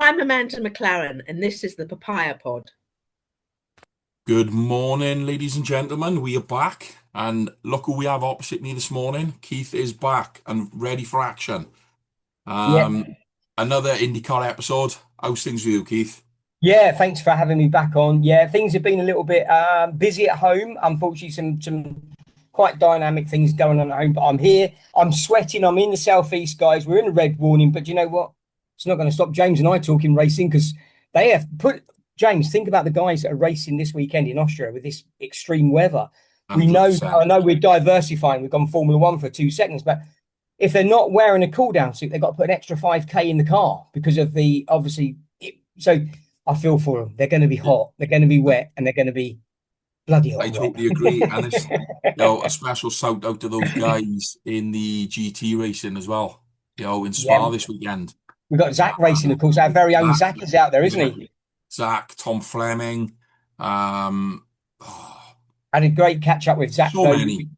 I'm Amanda McLaren, and this is the Papaya Pod. Good morning, ladies and gentlemen. We are back, and look who we have opposite me this morning. Keith is back and ready for action. Yeah, Another IndyCar episode. How's things with you, Keith? yeah. Thanks for having me back on. Yeah, things have been a little bit busy at home. Unfortunately, some quite dynamic things going on at home. But I'm here. I'm sweating. I'm in the southeast, guys. We're in a red warning, but you know what? It's not going to stop James and I talking racing because they have put. James, think about the guys that are racing this weekend in Austria with this extreme weather. We know. 100%. I know we're diversifying. We've gone Formula One for 2 seconds, but if they're not wearing a cool down suit, they've got to put an extra 5K in the car because of the obviously. So I feel for them. They're going to be hot, they're going to be wet, and they're going to be bloody hot I and wet. totally agree. And it's, a special shout out to those guys in the GT racing as well. In Yeah, Spa this weekend. we've got Zach racing, of course. Our very own Zach, Zach is out there, isn't yeah, he? Zach, Tom Fleming. Oh, Had a great catch up with Zach, so though. many.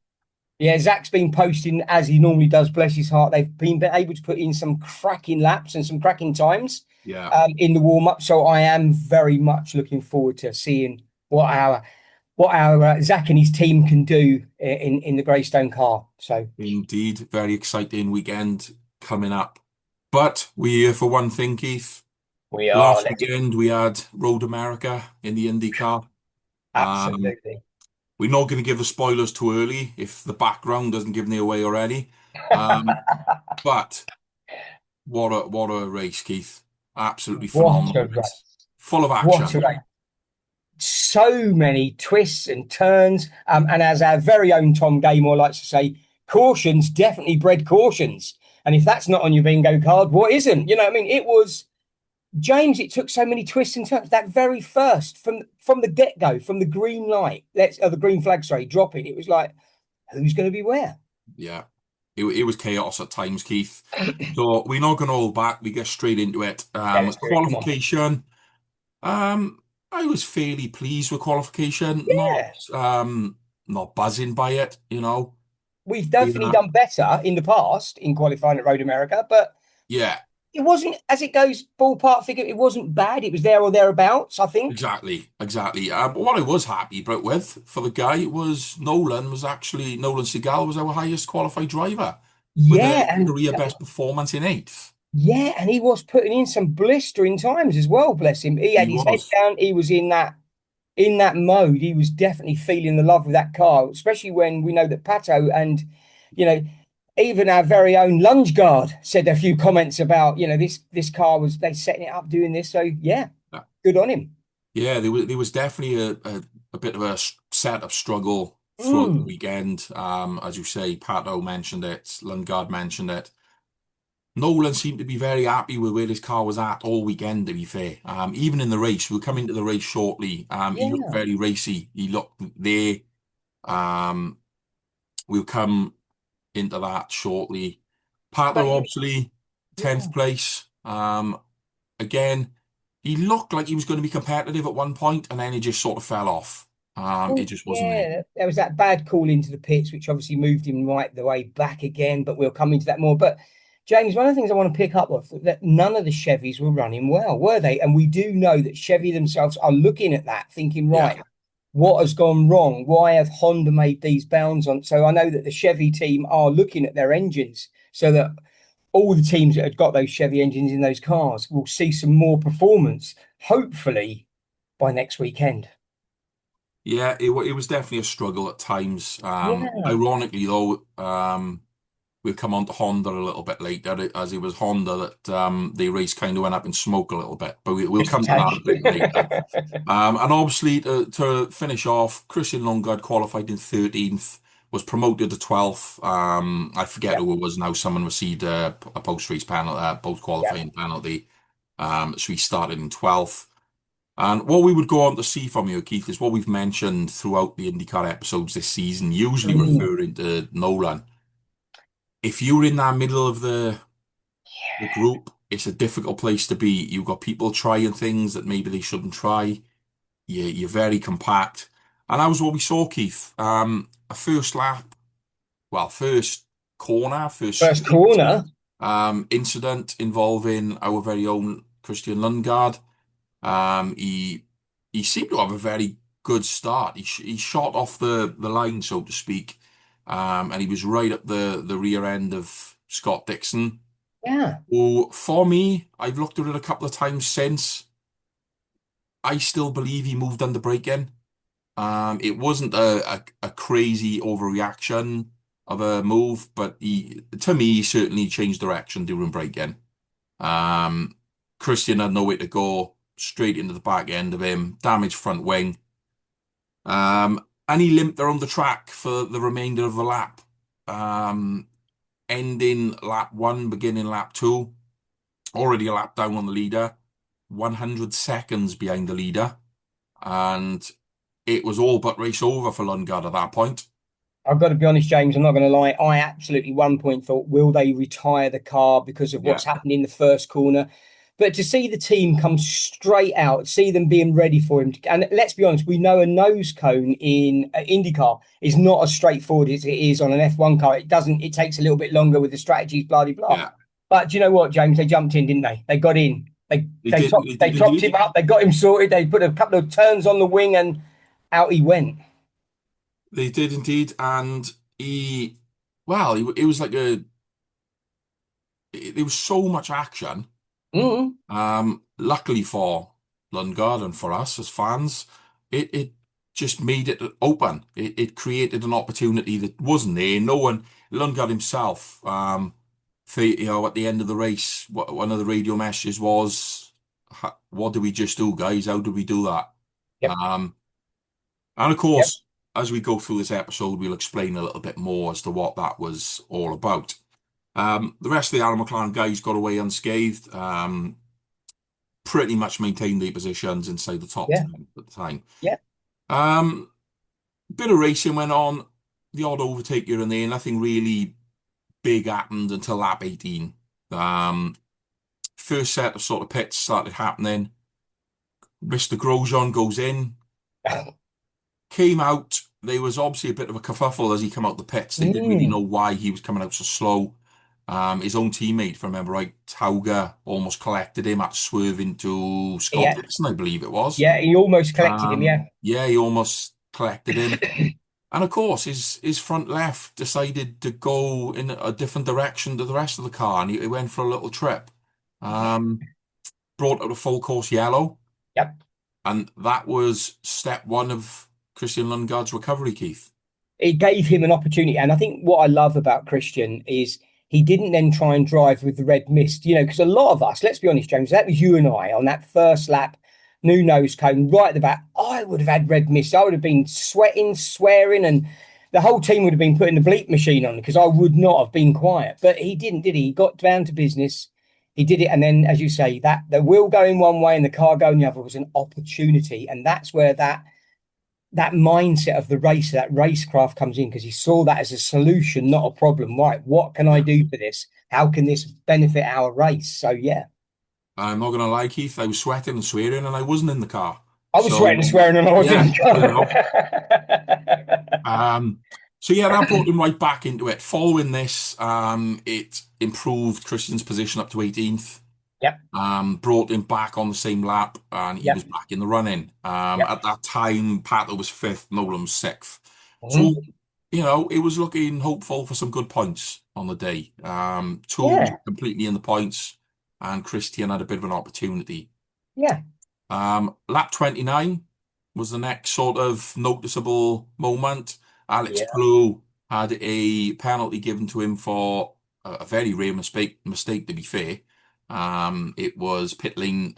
Yeah, Zach's been posting as he normally does, bless his heart. They've been able to put in some cracking laps and some cracking times Yeah. in the warm up. So I am very much looking forward to seeing what our Zach and his team can do in the Greystone car. So Indeed, very exciting weekend coming up. But we're here for one thing, Keith. we are. Last weekend we had Road America in the IndyCar. Um, Absolutely. we're not going to give the spoilers too early if the background doesn't give me away already. But what a race, Keith. Absolutely What a phenomenal race. race. Full of What action. a race. So many twists and turns. And as our very own Tom Gaymore likes to say, cautions definitely bred cautions. And if that's not on your bingo card, what isn't? You know what I mean? It was James, it took so many twists and turns. That very first, from the get-go, from the green light, the green flag, sorry, dropping, it was like, who's going to be where? Yeah. It was chaos at times, Keith. So we're not going to hold back. We get straight into it. Yeah, let's do it. Come on. Qualification. I was fairly pleased with qualification, Yeah. not buzzing by it. We've We, definitely uh, done better in the past in qualifying at Road America, but yeah, it wasn't, as it goes, ballpark figure, it wasn't bad. It was there or thereabouts, I think. exactly, exactly. But what I was happy about with for the guy was Nolan Segal was our highest qualified driver with a Yeah, and career best performance in eighth. yeah, and he was putting in some blistering times as well, bless him. He had He his head was. down, he was in that mode. He was definitely feeling the love of that car, especially when we know that Pato and you know, even our very own Lundgaard said a few comments about, this car was they setting it up doing this. So yeah, good on him. Yeah, there was definitely a bit of a setup struggle throughout the Mm. weekend. As you say, Pato mentioned it, Lundgaard mentioned it. Nolan seemed to be very happy with where his car was at all weekend, to be fair. Even in the race, we'll come into the race shortly. He looked Yeah. very racy. He looked there. Um, we'll come into that shortly. But Pato, obviously, yeah. 10th place. Again, he looked like he was going to be competitive at one point, and then he just sort of fell off. It Well, just wasn't there. yeah, there was that bad call into the pits, which obviously moved him right the way back again, but we'll come into that more. But James, one of the things I want to pick up with that none of the Chevys were running well, were they? And we do know that Chevy themselves are looking at that, thinking, Yeah. right, what has gone wrong? Why have Honda made these bounds on? So I know that the Chevy team are looking at their engines so that all the teams that had got those Chevy engines in those cars will see some more performance, hopefully by next weekend. Yeah, it was definitely a struggle at times. Yeah. Ironically, though, we'll come on to Honda a little bit later, as it was Honda that the race kind of went up in smoke a little bit, but we'll Just a come to that a bit later. tad. And obviously, to finish off, Christian Lundgaard qualified in 13th, was promoted to 12th. I forget Yeah, who it was now. Someone received a post-race penalty, yeah. post-qualifying penalty. So he started in 12th. And what we would go on to see from you, Keith, is what we've mentioned throughout the IndyCar episodes this season, usually Mm. referring to Nolan. If you're in that middle of the group, it's a difficult place to be. You've got people trying things that maybe they shouldn't try. You're very compact. And that was what we saw, Keith. A first lap, well, first corner, first First straight corner. incident involving our very own Christian Lundgaard. He seemed to have a very good start. He shot off the line, so to speak, and he was right up the rear end of Scott Dixon. Yeah. Who, for me, I've looked at it a couple of times since. I still believe he moved under braking. It wasn't a crazy overreaction of a move, but to me, he certainly changed direction during braking. Um, Christian had nowhere to go, straight into the back end of him, damaged front wing. And he limped around the track for the remainder of the lap. Um, Ending lap one, beginning lap two, already a lap down on the leader, 100 seconds behind the leader. And it was all but race over for Lundgaard at that point. I've got to be honest, James, I'm not going to lie. I absolutely one point thought, will they retire the car because of Yeah, what's happened in the first corner? But to see the team come straight out, see them being ready for him, and let's be honest, we know a nose cone in IndyCar is not as straightforward as it is on an F1 car. It takes a little bit longer with the strategies, blah, blah, blah. yeah. But do you know what, James? They jumped in, didn't they? They got in. They They did topped him indeed. up. They got him sorted. They put a couple of turns on the wing and out he went. They did indeed. And well, it was like there was so much action. Mm. Luckily for Lundgaard and for us as fans, it just made it open. It created an opportunity that wasn't there. No one, Lundgaard himself, at the end of the race, one of the radio messages was, "What did we just do, guys? How did we do that?" Yep. Um, and of Yep. course, as we go through this episode, we'll explain a little bit more as to what that was all about. The rest of the Alan McLaren guys got away unscathed. Pretty much maintained their positions inside the top Yeah. 10 at the time. Yeah. Um, Bit of racing went on, the odd overtake here and there. Nothing really big happened until lap 18. First set of sort of pits started happening. Mr. Grosjean goes in, came out. There was obviously a bit of a kerfuffle as he came out the pits. They didn't really know why he was coming out so slow. His own teammate, if I remember right, Tauga, almost collected him at swerve into Scott Yeah. Dixon, I believe it was. Yeah. He almost collected him. Yeah. Yeah, he almost collected him. And of course, his front left decided to go in a different direction to the rest of the car, and he went for a little trip. Brought out a full course yellow, Yep. and that was step one of Christian Lundgaard's recovery, Keith. It gave him an opportunity. And I think what I love about Christian is he didn't then try and drive with the red mist, because a lot of us, let's be honest, James, that was you and I on that first lap, new nose cone right at the back. I would have had red mist. I would have been sweating, swearing, and the whole team would have been putting the bleep machine on because I would not have been quiet. But he didn't, did he? He got down to business. He did it. And then, as you say, that the wheel going one way and the car going the other was an opportunity. And that's where that mindset of the race, that racecraft comes in because he saw that as a solution, not a problem. Right, what can I do for this? How can this benefit our race? So yeah, I'm not gonna lie, Keith, I was sweating and swearing, and I wasn't in the car. I was So sweating and swearing, and I was yeah, in Um, so yeah, that brought him right back into it. Following this, it improved Christian's position up to 18th. Yep. Brought him back on the same lap, and he Yep. was back in the running. Yep. At that time, Pato was fifth, Nolan was sixth. Mhm. So, it was looking hopeful for some good points on the day. Two Yeah. completely in the points, and Christian had a bit of an opportunity. Yeah. Lap 29 was the next sort of noticeable moment. Alex Yeah. Palou had a penalty given to him for a very rare mistake, to be fair. It was pit lane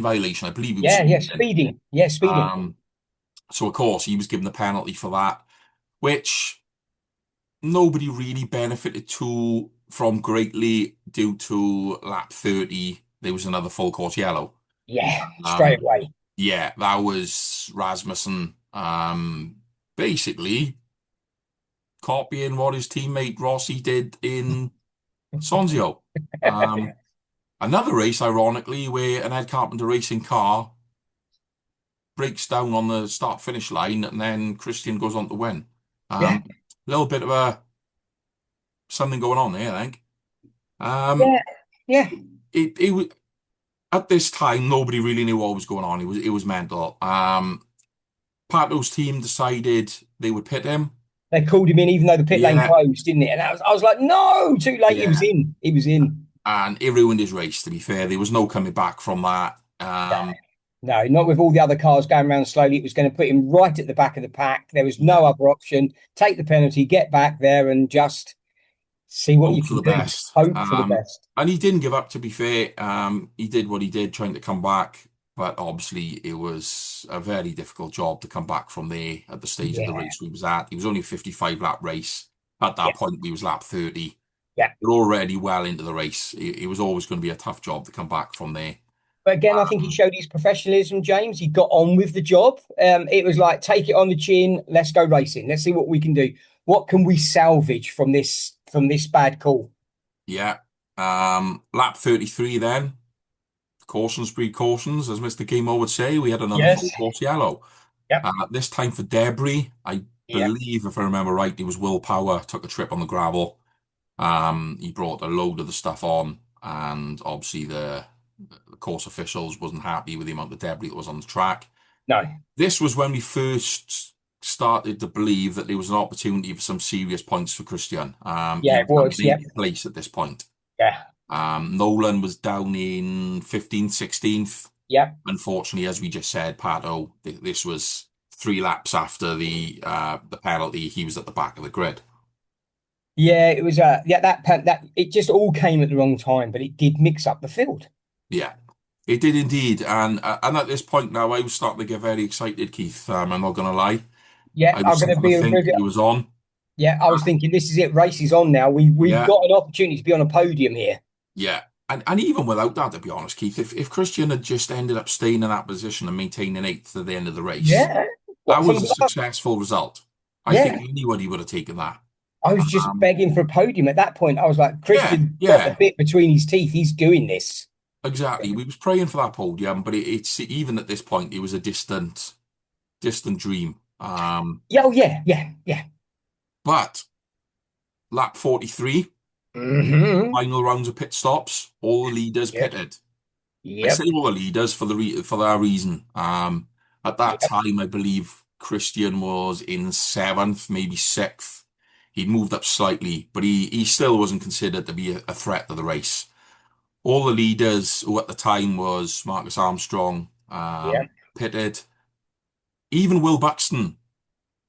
violation. I believe he was Yeah. Yeah. speeding. Speeding. Yeah. Speeding. So of course he was given the penalty for that, which nobody really benefited from greatly due to lap 30. There was another full course yellow. Yeah. Straight Um, away. yeah, that was Rasmussen, basically copying what his teammate Rossi did in Sonzio. Another race, ironically, where an Ed Carpenter racing car breaks down on the start-finish line, and then Christian goes on to win. Yeah. A little bit of something going on there, I think. Yeah. Yeah. It At this time, nobody really knew what was going on. It was mental. Pato's team decided they would pit him. They called him in, even though the pit lane Yeah, closed, didn't it? And I was like, no, too late. He was yeah. in. He was in. And it ruined his race, to be fair. There was no coming back from that. No, not with all the other cars going around slowly. It was going to put him right at the back of the pack. There was no other option. Take the penalty, get back there, and just see what you Hope for can the do. best. Hope for the best. And he didn't give up, to be fair. He did what he did, trying to come back. But obviously, it was a very difficult job to come back from there at the stage of the Yeah, race we was at. It was only a 55 lap race. At yeah, that point, we was lap 30. yeah. We're already well into the race. It was always going to be a tough job to come back from there. But again, I think he showed his professionalism, James. He got on with the job. It was like, take it on the chin. Let's go racing. Let's see what we can do. What can we salvage from this bad call? Yeah. Lap 33 then. Cautions breed cautions, as Mr. Gimo would say. We had another full Yes. course yellow. Yep. This time for debris, I Yep. believe, if I remember right, it was Will Power took a trip on the gravel. He brought a load of the stuff on, and obviously the course officials wasn't happy with the amount of debris that was on the track. No. This was when we first started to believe that there was an opportunity for some serious points for Christian. He Yeah, it was was. in Yep. 8th place at this point. Yeah. Nolan was down in 15th, 16th. Yep. Unfortunately, as we just said, Pato, this was 3 laps after the penalty. He was at the back of the grid. Yeah, it was that it just all came at the wrong time, but it did mix up the field. Yeah, it did indeed. And at this point now, I was starting to get very excited, Keith. I'm not going to lie. Yeah, I I'm was going to starting be to a think review. he was on. Yeah, I was thinking this is it. Race is on now. We've Yeah, got an opportunity to be on a podium here. yeah. And even without that, to be honest, Keith, if Christian had just ended up staying in that position and maintaining 8th at the end of the race, Yeah. that What from was a last? successful result. I think Yeah. anybody would have taken that. I was just Um, begging for a podium at that point. I was like, yeah, Christian got the yeah. bit between his teeth. He's doing this. Exactly. We was praying for that podium, but it's even at this point, it was a distant dream. Yeah, oh, yeah, yeah, yeah. But lap 43, Hmm. final rounds of pit stops, all the leaders Yep, pitted. I yep, say all the leaders for for that reason. At that yep. time, I believe Christian was in 7th, maybe 6th. He'd moved up slightly, but he still wasn't considered to be a threat to the race. All the leaders, who at the time was Marcus Armstrong, Yeah. pitted. Even Will Buxton,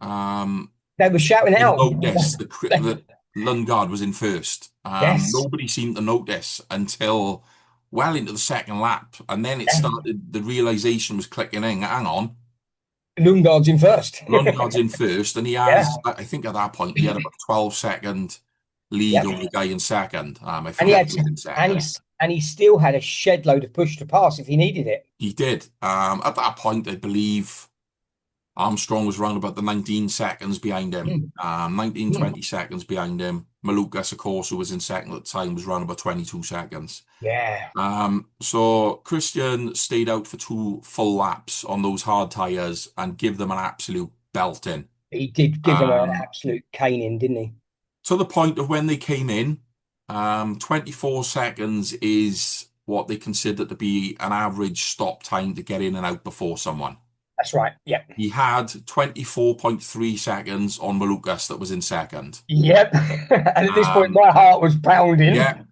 um, They were shouting didn't out. notice that Lundgaard was in first. Yes. Nobody seemed to notice until well into the second lap, and then it Yeah. started. The realization was clicking in. Hang on, Lundgaard's in first. Lundgaard's in first, and he Yeah. has. I think at that point he had about 12-second lead Yep. over the guy in second. I And he forget had who was in and second. he still had a shed load of push to pass if he needed it. He did. At that point, I believe Armstrong was around about the 19 seconds behind him. Mm. 19, Mm. 20 seconds behind him. Malukas, of course, who was in second at the time, was around about 22 seconds. Yeah. So Christian stayed out for 2 full laps on those hard tyres and give them an absolute belting. He did give them an Um, absolute caning, didn't he? to the point of when they came in, 24 seconds is what they consider to be an average stop time to get in and out before someone. That's right. Yep. He had 24.3 seconds on Malukas that was in second. Yep. And at this point, Um, my heart was pounding. yeah.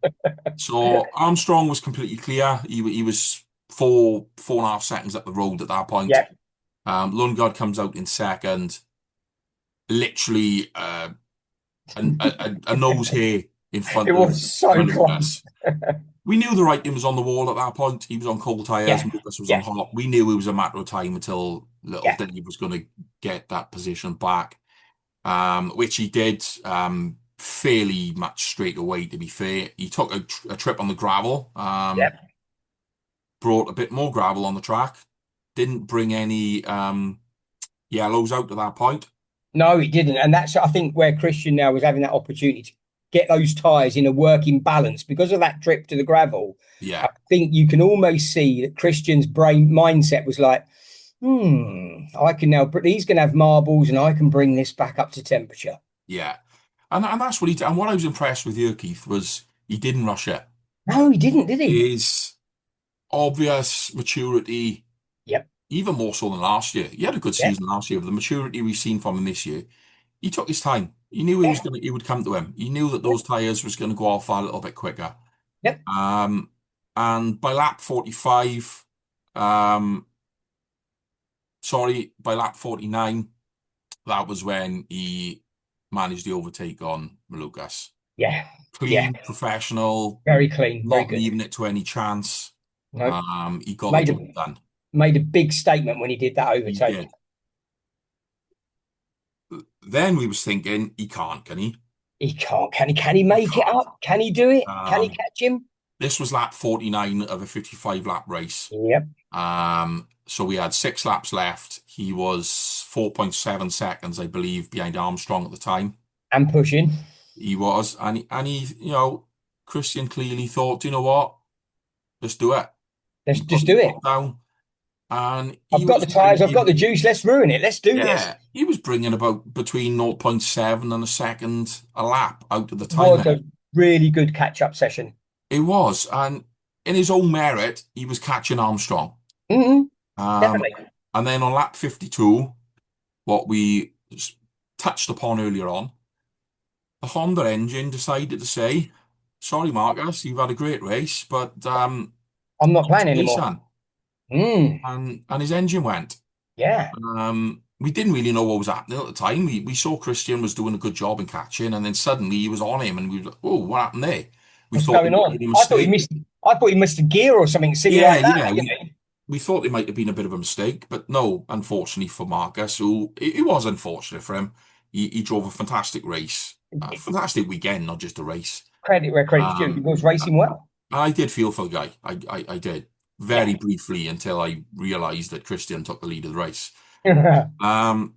So Armstrong was completely clear. He was 4.5 seconds up the road at that point. Yep. Lundgaard comes out in second. Literally a nose hair in front It of was so Malukas. close. We knew the writing was on the wall at that point. He was on cold tyres. Yeah. Malukas was on Yeah. hot. We knew it was a matter of time until little Yeah. Dave was going to get that position back. Which he did fairly much straight away, to be fair. He took a trip on the gravel, Yep. brought a bit more gravel on the track, didn't bring any yellows out at that point. No, it didn't. And that's, I think, where Christian now was having that opportunity to get those tyres in a working balance because of that trip to the gravel. Yeah, I think you can almost see that Christian's brain mindset was like, I can now, he's going to have marbles and I can bring this back up to temperature. yeah. And that's what he did. And what I was impressed with here, Keith, was he didn't rush it. No, he didn't, did he? obvious maturity, Yep. even more so than last year. He had a good Yeah. season last year, but the maturity we've seen from him this year, he took his time. He knew Yeah. he would come to him. He knew that those tyres was going to go off a little bit quicker. Yep. Um, and by lap 45, um, sorry, by lap 49, that was when he managed the overtake on Malukas. Yeah. Yeah. Clean, professional, Very clean. Very not good. leaving it to any chance. No. He got the Made a job done. made a big statement when he did that He overtake. did. Then we was thinking, he can't, can he? He can't. Can he He make it can't. up? Can he do it? Can he Um, catch him? this was lap 49 of a 55 lap race. Yep. So we had 6 laps left. He was 4.7 seconds, I believe, behind Armstrong at the time. And pushing. He was, and he, Christian clearly thought, you know what? Let's do it. Let's He put just the do it. foot down, and he I've got was the tyres. I've got the bringing, juice. Let's ruin it. Let's do this. yeah, he was bringing about between 0.7 and a second a lap out of the time Was limit. a really good catch-up session. It was, and in his own merit, he was catching Armstrong. Hmm. Um, Definitely. and then on lap 52, what we touched upon earlier on, the Honda engine decided to say, "Sorry, Marcus, you've had a great race, but I'm not playing today, anymore. son." Mm. And his engine went. Yeah. We didn't really know what was happening at the time. We saw Christian was doing a good job in catching, and then suddenly he was on him, and we were like, "Oh, what happened there?" We What's thought there going might have on? been a I thought he mistake. missed. I thought he missed a gear or something silly Yeah, like that. yeah, You know? we thought it might have been a bit of a mistake, but no, unfortunately for Marcus, who it was unfortunate for him. He drove a fantastic race, a fantastic weekend, not just a race. Credit where credit's due. He Um, was racing well. I did feel for the guy. I did Yeah. very briefly until I realised that Christian took the lead of the race. Um,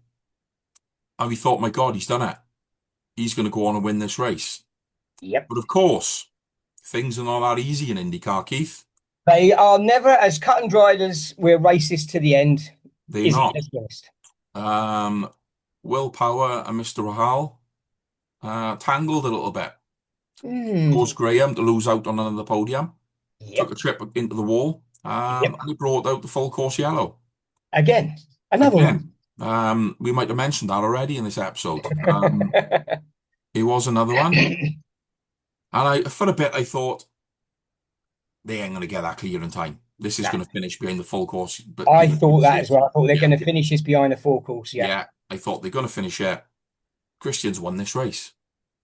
and we thought, my God, he's done it. He's going to go on and win this race. Yep. But of course, things are not that easy in IndyCar, Keith. They are never as cut and dried as we're racist to the end. They're Is it? not. Let's be honest. Will Power and Mr. Rahal tangled a little bit. Caused Graham to lose out on another podium. Took Yep. a trip into the wall. Yep. And he brought out the full course yellow. Again. Another Again. We might have mentioned that already in this episode. one. It was another one. And for a bit, I thought, they ain't going to get that clear in time. This is Nah. going to finish behind the full course. But I thought that as well. I thought they're Yeah. going to finish this behind the forecourse. Yeah. Yeah, I thought they're going to finish it. Christian's won this race.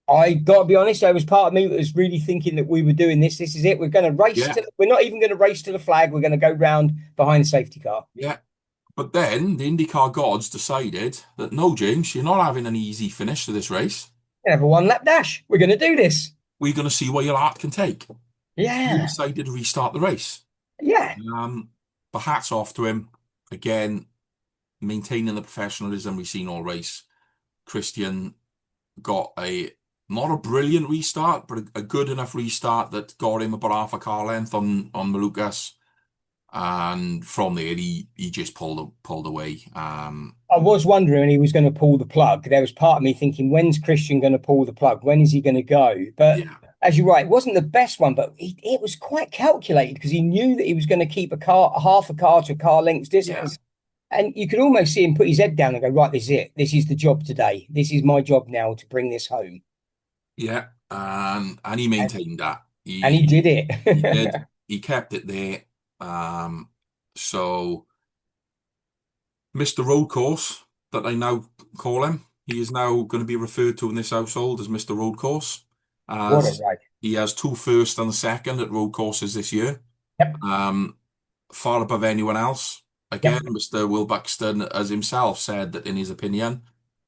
I got to be honest, there was part of me that was really thinking that we were doing this. This is it. We're going to race Yeah. we're not even going to race to the flag. We're going to go round behind the safety car. Yeah. But then the IndyCar gods decided that no, James, you're not having an easy finish to this race. We're going to have a one lap dash. We're going to do this. We're going to see what your heart can take. He Yeah. decided to restart the race. Yeah. But hats off to him. Again, maintaining the professionalism we've seen all race. Christian got not a brilliant restart, but a good enough restart that got him about half a car length on Malukas. And from there, he just pulled away. I was wondering when he was going to pull the plug. There was part of me thinking, when's Christian going to pull the plug? When is he going to go? But Yeah. as you're right, it wasn't the best one, but it was quite calculated because he knew that he was going to keep half a car to a car length distance. Yeah. And you could almost see him put his head down and go, right, this is it. This is the job today. This is my job now to bring this home. Yeah. And he maintained that. And he did it. He did. He kept it there. So Mr. Road Course, that I now call him, he is now going to be referred to in this household as Mr. Road Course. What a ride. He has 2 first and a second at road courses this year. Yep. Far above anyone else. Again, yep. Mr. Will Buxton, as himself said that in his opinion,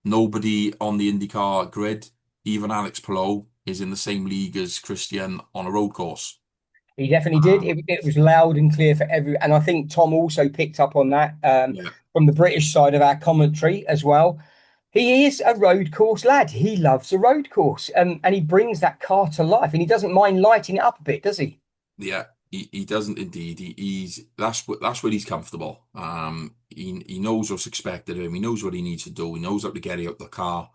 nobody on the IndyCar grid, even Alex Palou, is in the same league as Christian on a road course. He definitely did. It was loud and clear for everyone. And I think Tom also picked up on that from the British side of our commentary as well. He is a road course lad. He loves a road course. And he brings that car to life. And he doesn't mind lighting it up a bit, does he? Yeah, he doesn't indeed. That's where he's comfortable. He knows what's expected of him. He knows what he needs to do. He knows how to get out the car.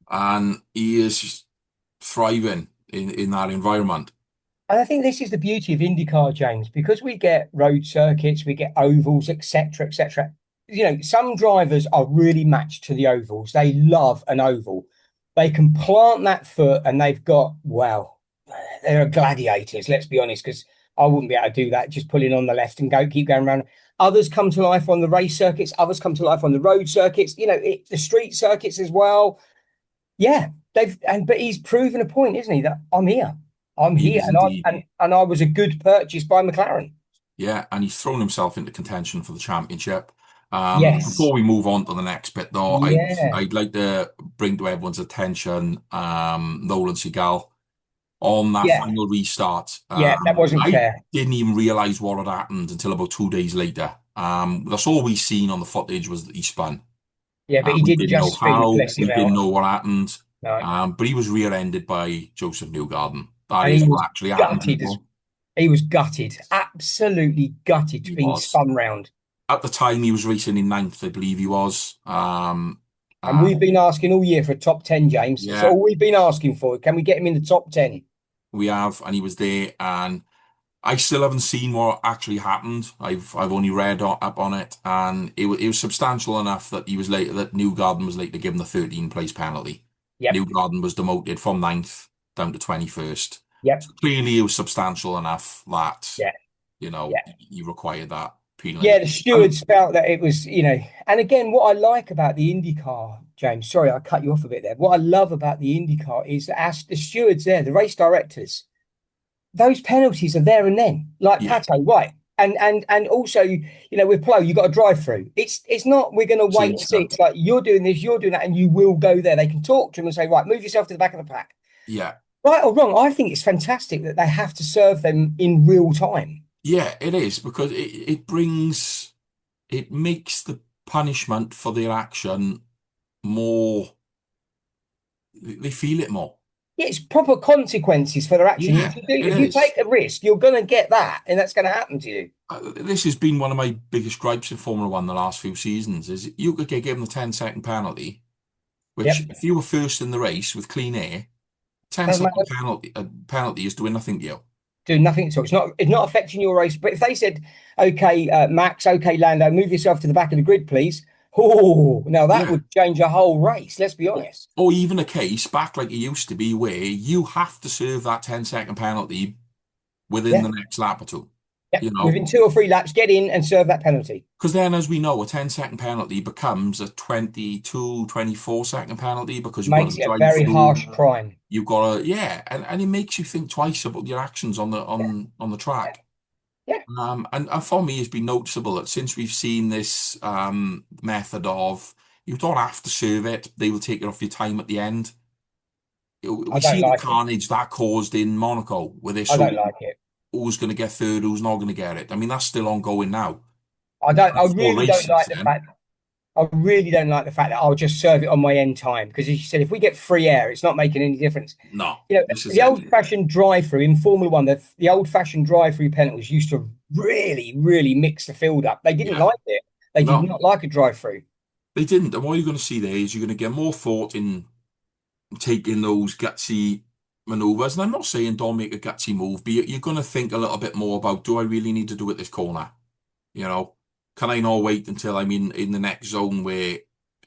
And he is thriving in that environment. And I think this is the beauty of IndyCar, James, because we get road circuits, we get ovals, etc., etc. You know, some drivers are really matched to the ovals. They love an oval. They can plant that foot, and they've got, well, they're gladiators. Let's be honest, because I wouldn't be able to do that. Just pulling on the left and keep going around. Others come to life on the race circuits. Others come to life on the road circuits. You know, the street circuits as well. Yeah, but he's proven a point, isn't he? That I'm here. I'm He here, is indeed. and I was a good purchase by McLaren. Yeah, and he's thrown himself into contention for the championship. Yes. Before we move on to the next bit, though, Yeah. I'd like to bring to everyone's attention Nolan on that Yeah. final restart. Yeah. That wasn't I fair. didn't even realize what had happened until about 2 days later. That's all we seen on the footage was that he spun. Yeah, but he We didn't didn't know just spin, how, bless him we didn't out. know what happened. No. But he was rear-ended by Joseph Newgarden. That And is he what was actually happened, gutted. people. He was gutted. Absolutely gutted to He being was. spun round. At the time, he was racing in ninth, I believe he was. And we've been asking all year for a top 10, James. It's Yeah, all we've been asking for. Can we get him in the top 10? we have, and he was there. And I still haven't seen what actually happened. I've only read up on it, and it was substantial enough that he was late. That Newgarden was late to give him the 13 place penalty. Yep. Newgarden was demoted from ninth down to 21st. Yep. So clearly, it was substantial enough that Yeah. Yeah. he required that Yeah, penalty. the stewards felt that it was, and again, what I like about the IndyCar, James, sorry, I cut you off a bit there. What I love about the IndyCar is that as the stewards there, the race directors, those penalties are there and then, like Yeah, Pato, right? And also, with Plo, you got to drive through. It's not we're going to it's wait and see. instant. It's like you're doing this, you're doing that, and you will go there. They can talk to him and say, right, move yourself to the back of the pack. Yeah. Right or wrong, I think it's fantastic that they have to serve them in real time. Yeah, it is because it makes the punishment for their action more, they feel it more. Yeah, it's proper consequences for their action. Yeah, it If you is. take a risk, you're going to get that, and that's going to happen to you. This has been one of my biggest gripes in Formula One the last few seasons is you could get given a 10-second penalty, which Yep. if you were first in the race with clean air, 10 Doesn't second matter. penalty is doing nothing to you. Do nothing at all. It's not affecting your race. But if they said, okay, Max, okay, Lando, move yourself to the back of the grid, please. Oh, now that Yeah. would change a whole race. Let's be honest. Or even a case back like it used to be where you have to serve that 10-second penalty within Yeah. the next lap or two. Yeah. Within 2 or 3 laps, get in and serve that penalty. Because then, as we know, a 10-second penalty becomes a 22, 24-second penalty because you've got Makes to it a drive very through. harsh crime. You've got to, yeah, and it makes you think twice about your actions on the track. Yeah. And for me, it's been noticeable that since we've seen this method of you don't have to serve it, they will take it off your time at the end. I We don't see the like it. carnage that caused in Monaco, where they're I don't showing like it. who's going to get third, who's not going to get it. I mean, that's still ongoing now. I Four really don't races like the then. fact. I really don't like the fact that I'll just serve it on my end time because, as you said, if we get free air, it's not making any difference. No, this is The it. old-fashioned drive-through in Formula One, the old-fashioned drive-through penalties used to really, really mix the field up. They didn't Yeah. like it. They did No, not like a drive-through. they didn't. And what you're going to see there is you're going to get more thought in taking those gutsy maneuvers. And I'm not saying don't make a gutsy move, but you're going to think a little bit more about, do I really need to do it this corner? Can I not wait until I'm in the next zone where,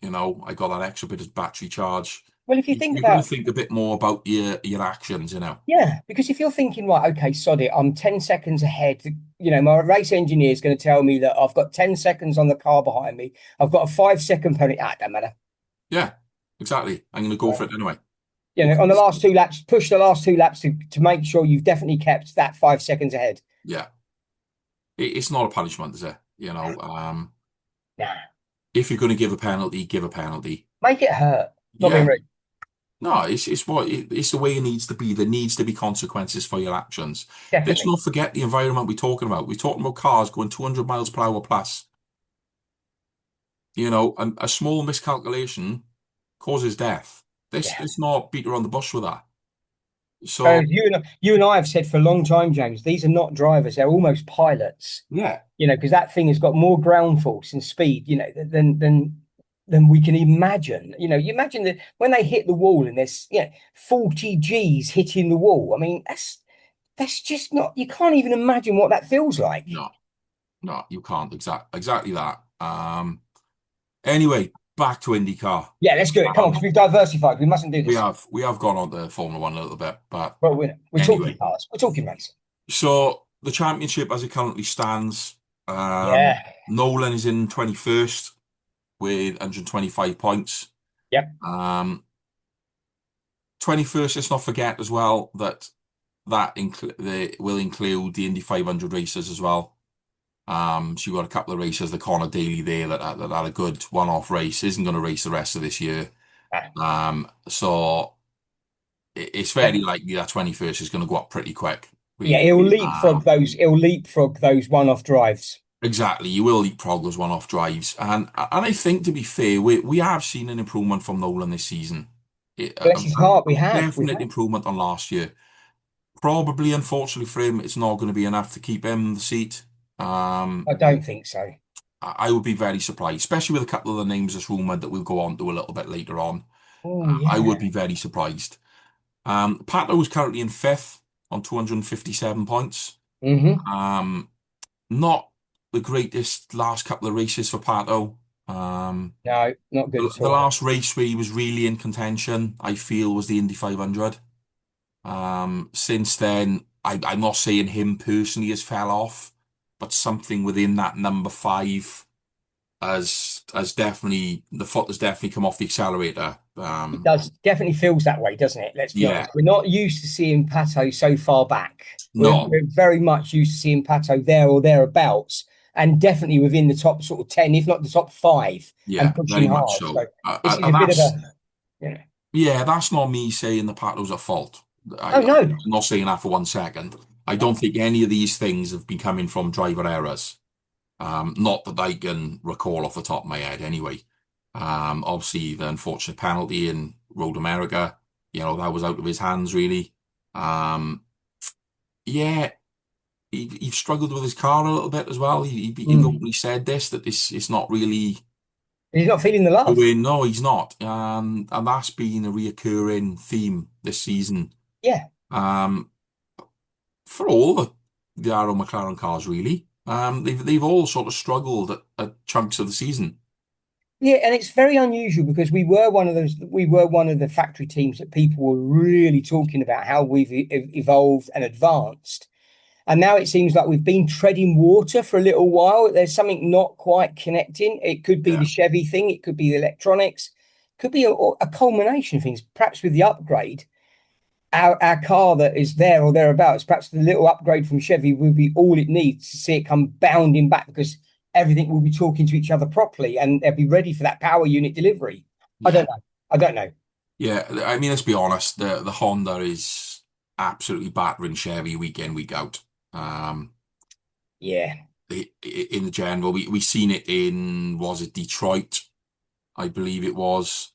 I got that extra bit of battery charge? Well, if you think You're going to about, think a bit more about your actions. yeah, because if you're thinking, right, okay, sod it, I'm 10 seconds ahead. My race engineer is going to tell me that I've got 10 seconds on the car behind me. I've got a 5-second penalty. It don't matter. Yeah, exactly. I'm going to go for it anyway. On the last 2 laps, push the last 2 laps to make sure you've definitely kept that 5 seconds ahead. Yeah. It's not a punishment, is it? Nah. If you're going to give a penalty, give a penalty. Make it hurt. Not being Yeah. rude. No, it's the way it needs to be. There needs to be consequences for your actions. Let's Definitely. not forget the environment we're talking about. We're talking about cars going 200 miles per hour plus. And a small miscalculation causes death. Yeah. Let's not beat around the bush with that. So You and I have said for a long time, James, these are not drivers; they're almost pilots. yeah, Because that thing has got more ground force and speed, than we can imagine. You imagine that when they hit the wall and there's 40 G's hitting the wall. I mean, That's just not, you can't even imagine what that feels like. No, you can't. Exactly that. Anyway, back to IndyCar. Yeah, let's do it. Come on, because we've diversified. We mustn't do We this. have gone on to Formula One a little bit, but Well, we're talking anyway. cars. We're talking racing. So the championship as it currently stands, Yeah. Nolan is in 21st with 125 points. Yep. 21st, let's not forget as well that will include the Indy 500 races as well. So you've got a couple of races, the Connor Daly there that had a good one-off race, isn't going to race the rest of this year. So it's very likely that 21st is going to go up pretty quick. Yeah, Really. it'll leapfrog those. It'll leapfrog those one-off drives. Exactly, you will leapfrog those one-off drives, and I think to be fair, we have seen an improvement from Nolan this season. Bless his heart, we have. Definite improvement on last year. Probably, unfortunately for him, it's not going to be enough to keep him in the seat. I don't think so. I would be very surprised, especially with a couple of the names that's rumored that we'll go on to a little bit later on. Oh, I yeah. would be very surprised. Pato is currently in fifth on 257 points. Not the greatest last couple of races for Pato. No, not good at The all. last race where he was really in contention, I feel, was the Indy 500. Since then, I'm not saying him personally has fell off, but something within that number five has definitely, the foot has definitely come off the accelerator. It does definitely feels that way, doesn't it? Let's be Yeah. honest. We're not used to seeing Pato so far back. No. We're very much used to seeing Pato there or thereabouts, and definitely within the top sort of 10, if not the top 5, Yeah, and pushing very much hard. so. So this is And a bit of that's, a, you know. yeah, that's not me saying the Pato's at fault. Oh, no. I'm not saying that for 1 second. I don't think any of these things have been coming from driver errors. Not that I can recall off the top of my head anyway. Obviously the unfortunate penalty in Road America, that was out of his hands really. Yeah, he struggled with his car a little bit as well. He openly said that it's not really He's not feeling the love. no, he's not. And that's been a reoccurring theme this season. Yeah. For all the Arrow McLaren cars really. They've all sort of struggled at chunks of the season. Yeah, and it's very unusual because we were one of the factory teams that people were really talking about how we've evolved and advanced. And now it seems like we've been treading water for a little while. There's something not quite connecting. It could be the Chevy thing. It could be the electronics. Could be a culmination of things. Perhaps with the upgrade, our car that is there or thereabouts, perhaps the little upgrade from Chevy will be all it needs to see it come bounding back because everything will be talking to each other properly and they'll be ready for that power unit delivery. Yeah. I don't know. Yeah, I mean, let's be honest, the Honda is absolutely battering Chevy week in, week out. Yeah. In the general, we seen it in, was it Detroit? I believe it was.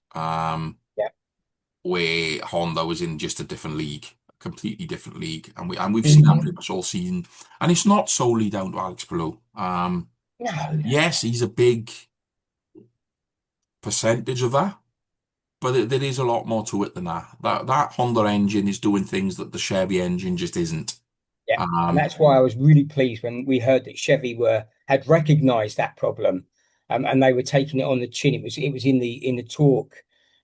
Where Honda was in just a different league, a completely different league, and we've seen that pretty much all season. And it's not solely down to Alex Palou. No. Yes, he's a big percentage of that, but there is a lot more to it than that. That Honda engine is doing things that the Chevy engine just isn't. Yeah, and that's why I was really pleased when we heard that Chevy had recognised that problem, and they were taking it on the chin. It was in the talk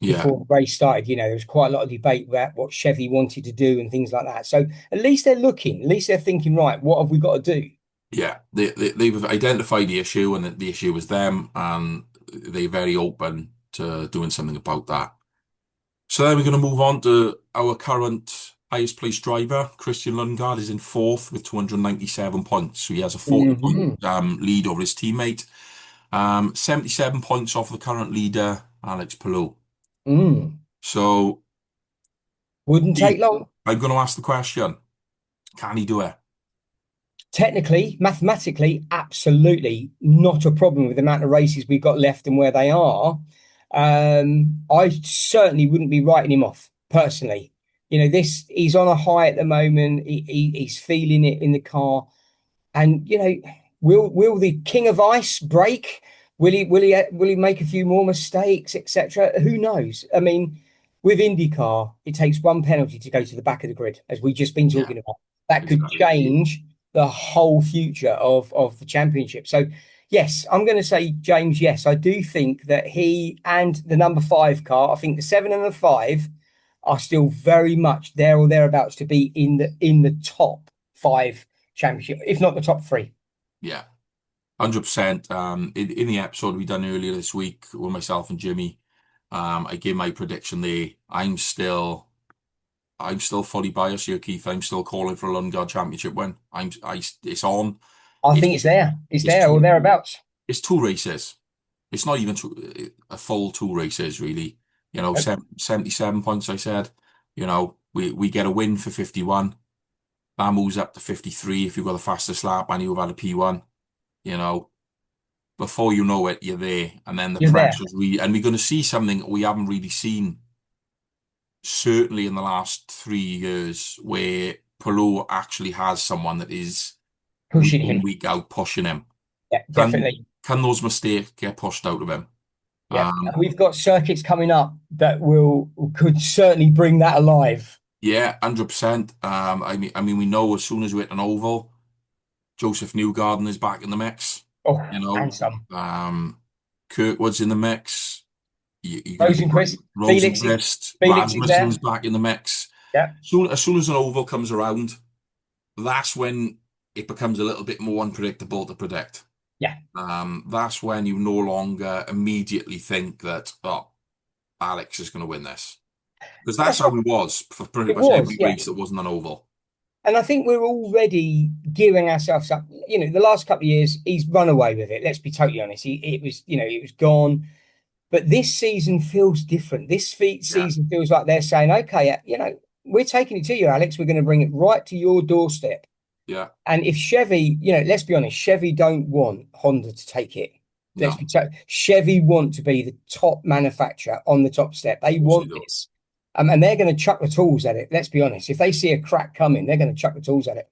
before the race started. There was quite a lot of debate about what Chevy wanted to do and things like that. So at least they're looking. At least they're thinking, right, what have we got to do? Yeah, they've identified the issue, and the issue was them, and they're very open to doing something about that. So then we're going to move on to our current highest placed driver. Christian Lundgaard is in fourth with 297 points. So he has a 40-point lead over his teammate. 77 points off the current leader, Alex Palou. So wouldn't take long. I'm going to ask the question, can he do it? Technically, mathematically, absolutely not a problem with the amount of races we've got left and where they are. I certainly wouldn't be writing him off personally. He's on a high at the moment. He's feeling it in the car, and will the King of Ice break? Will he make a few more mistakes, etc.? Who knows? I mean, with IndyCar, it takes one penalty to go to the back of the grid, as we've just been talking about. that could Exactly. change the whole future of the championship. So yes, I'm going to say James. Yes, I do think that he and the number 5 car. I think the 7 and the 5 are still very much there or thereabouts to be in the top 5 championship, if not the top 3. Yeah, 100%. In the episode we done earlier this week with myself and Jimmy, I gave my prediction there. I'm still fully biased here, Keith. I'm still calling for a Lundgaard championship win. It's on. I It's think it's there. It's it's there or two thereabouts. it's 2 races. It's not even a full 2 races, really. 77 points, I said. We get a win for 51. That moves up to 53 if you've got the fastest lap and you've had a P1. You know, before you know it, you're there. And then the You're there. pressure's and we're going to see something we haven't really seen, certainly in the last 3 years, where Palou actually has someone that is week Pushing in, him. week out, pushing him. Yeah, Can definitely. can those mistakes get pushed out of him? Yeah. Um, We've got circuits coming up that could certainly bring that alive. yeah, 100%. I mean, we know as soon as we hit an oval, Joseph Newgarden is back in the mix. Oh, You know, and some. Kirkwood's in the mix. You're going to get Rosenquist, Rosenquist, Felix is there. Rasmussen's back in the mix. Yeah. As soon as an oval comes around, that's when it becomes a little bit more unpredictable to predict. Yeah. That's when you no longer immediately think that, oh, Alex is going to win this. Because that's how it was for pretty It much was, every yeah. race that wasn't an oval. And I think we're already gearing ourselves up. The last couple of years, he's run away with it. Let's be totally honest. It was gone. But this season feels different. This Yeah, season feels like they're saying, okay, we're taking it to you, Alex. We're going to bring it right to your doorstep. yeah, And if Chevy, let's be honest, Chevy don't want Honda to take it. no, Chevy want to be the top manufacturer on the top step. They of course they want do. this. And they're going to chuck the tools at it. Let's be honest. If they see a crack coming, they're going to chuck the tools at it.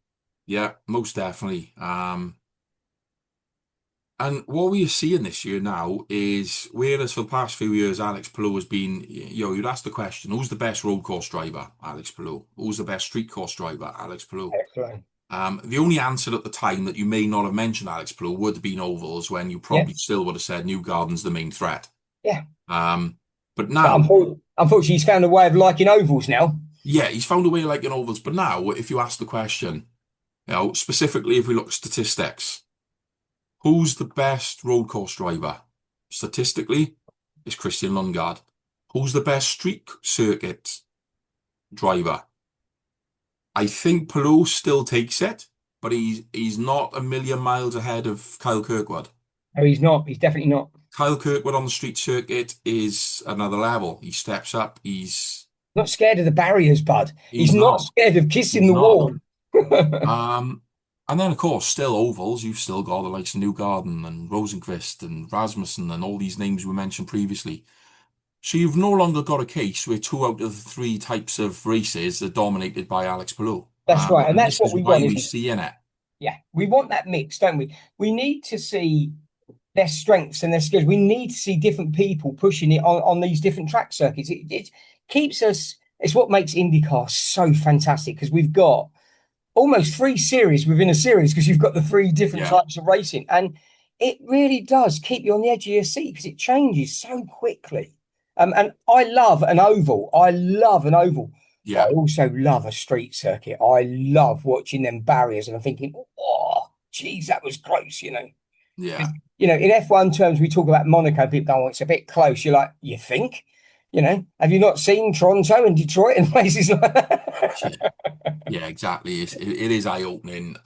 Yeah, most definitely. And what we are seeing this year now is, whereas for the past few years, Alex Palou has been, you'd ask the question, who's the best road course driver? Alex Palou. Who's the best street course driver? Alex Palou. Excellent. The only answer at the time that you may not have mentioned Alex Palou would have been ovals, when you Yeah. probably still would have said Newgarden's the main threat. Yeah. But But now, unfortunately, he's found a way of liking ovals now. yeah, he's found a way of liking ovals. But now, if you ask the question, specifically if we look at statistics, who's the best road course driver? Statistically, it's Christian Lundgaard. Who's the best street circuit driver? I think Palou still takes it, but he's not a million miles ahead of Kyle Kirkwood. No, he's not. He's definitely not. Kyle Kirkwood on the street circuit is another level. He steps up. He's Not scared of the barriers, bud. He's not not. scared of kissing He's the not. wall. And then of course, still ovals. You've still got the likes of Newgarden and Rosenquist and Rasmussen and all these names we mentioned previously. So you've no longer got a case where 2 out of the 3 types of races are dominated by Alex Palou. That's right. And that's this what is we why want, we isn't it? see in it. Yeah. We want that mix, don't we? We need to see their strengths and their skills. We need to see different people pushing it on these different track circuits. It keeps us, it's what makes IndyCar so fantastic, because we've got almost 3 series within a series, because you've got the 3 different Yeah. types of racing. And it really does keep you on the edge of your seat, because it changes so quickly. And I love an oval. Yeah. I also love a street circuit. I love watching them barriers, and I'm thinking, oh, geez, that was close, Yeah. In F1 terms, we talk about Monaco. People go, oh, it's a bit close. You're like, you think? Have you not seen Toronto and Detroit and places like that? Yeah, exactly. It is eye-opening.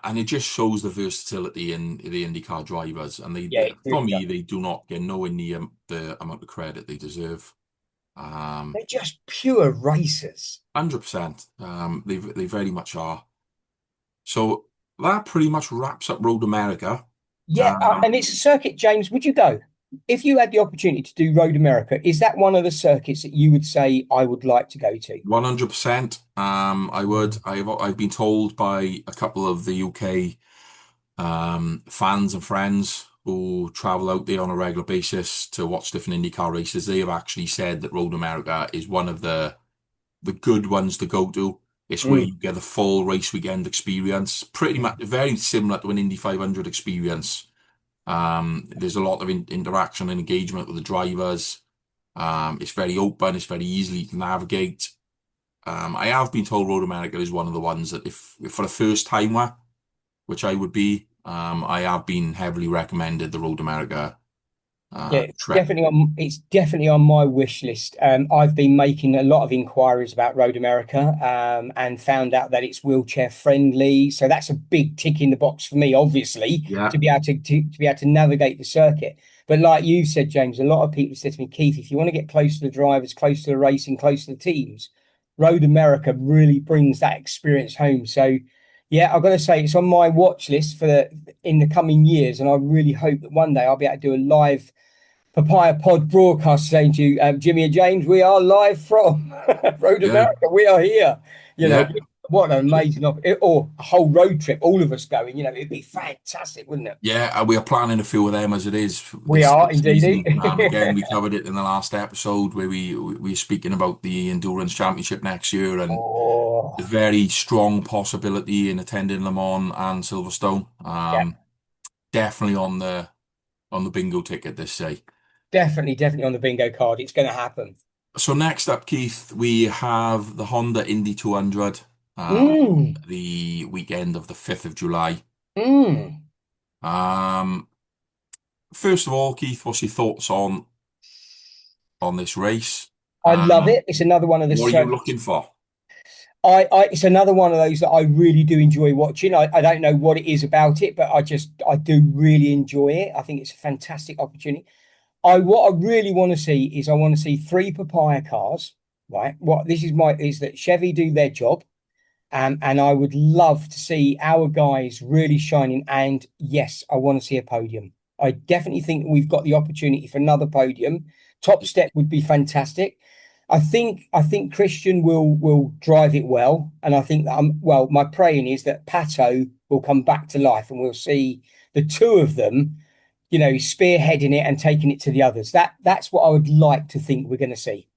And it just shows the versatility in the IndyCar drivers. And Yeah, it for really me, does. they do not get nowhere near the amount of credit they deserve. They're just pure racers. 100%. They very much are. So that pretty much wraps up Road America. Yeah, and it's a circuit, James. Would you go? If you had the opportunity to do Road America, is that one of the circuits that you would say I would like to go to? 100%. I would. I've been told by a couple of the UK fans and friends who travel out there on a regular basis to watch different IndyCar races. They have actually said that Road America is one of the good ones to go to. It's where you get the full race weekend experience, pretty much very similar to an Indy 500 experience. There's a lot of interaction and engagement with the drivers. It's very open, it's very easy to navigate. I have been told Road America is one of the ones that if for a first timer, which I would be, I have been heavily recommended the Road America Yeah, trip. it's definitely on my wish list. I've been making a lot of inquiries about Road America, and found out that it's wheelchair friendly. So that's a big tick in the box for me, obviously, Yeah, to be able to be able to navigate the circuit. But like you said, James, a lot of people said to me, Keith, if you want to get close to the drivers, close to the racing, close to the teams, Road America really brings that experience home. So yeah, I've got to say it's on my watch list in the coming years, and I really hope that one day I'll be able to do a live Papaya Pod broadcast saying to you, Jimmy and James, we are live from Road yeah, America. We are here. You know, yeah. what an amazing or a whole road trip, all of us going. You know, it'd be fantastic, wouldn't it? Yeah, we are planning a few of them as it is We are this indeed. season. Again, we covered it in the last episode where we were speaking about the Endurance Championship next year and the Oh, very strong possibility in attending Le Mans and Silverstone. yeah, Definitely on the bingo ticket this say. definitely on the bingo card. It's going to happen. So next up, Keith, we have the Honda Indy 200, Mm, the weekend of the 5th of July. mm. Um, First of all, Keith, what's your thoughts on this race? I love it. It's another one of the What are you circuits. looking for? It's another one of those that I really do enjoy watching. I don't know what it is about it, but I do really enjoy it. I think it's a fantastic opportunity. What I really want to see is I want to see three papaya cars, right? What this is that Chevy do their job, and I would love to see our guys really shining. And yes, I want to see a podium. I definitely think we've got the opportunity for another podium. Top step would be fantastic. I think Christian will drive it well, and I think that well. My praying is that Pato will come back to life, and we'll see the two of them, spearheading it and taking it to the others. That's what I would like to think we're going to see.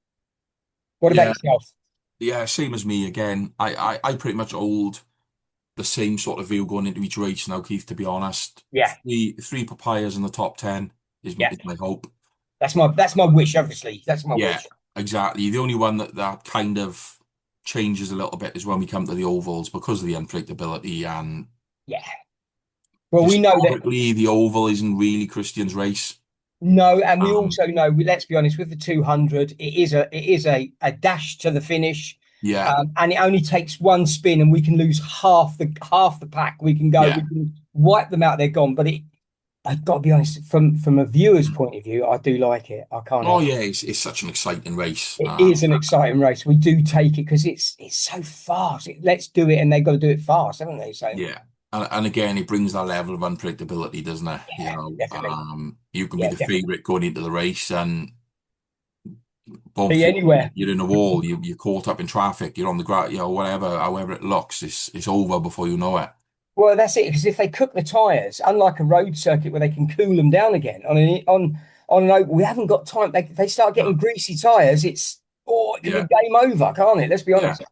What about Yeah, yourself? yeah, same as me again. I pretty much hold the same sort of view going into each race now, Keith, to be honest. Yeah, Three papayas in the top 10 yeah. is my hope. That's my wish. Obviously, that's my Yeah, wish. exactly. The only one that kind of changes a little bit is when we come to the ovals because of the unpredictability and Yeah. Well, we know that. historically the oval isn't really Christian's race. No, and we Um, also know. Let's be honest. With the 200, it is a dash to the finish, yeah, and it only takes one spin, and we can lose half the pack. We can go. We yeah. can wipe them out. They're gone. But I've got to be honest. From a viewer's Mm. point of view, I do like it. I can't Oh help yeah, it's such an exciting race. it. It is an exciting race. We do take it because it's so fast. Let's do it, and they've got to do it fast, haven't they? So Yeah. And again, it brings that level of unpredictability, doesn't it? yeah, definitely. You can be Yeah, the definitely. favorite going into the race and boom, Be anywhere. you're in a wall, you're caught up in traffic, you're on the ground, whatever, however it looks, it's over before you know it. Well, that's it. Because if they cook the tyres, unlike a road circuit where they can cool them down again on an open, we haven't got time. They start No. getting greasy tyres. It can be Yeah. game over, can't it? Let's be Yeah. honest. As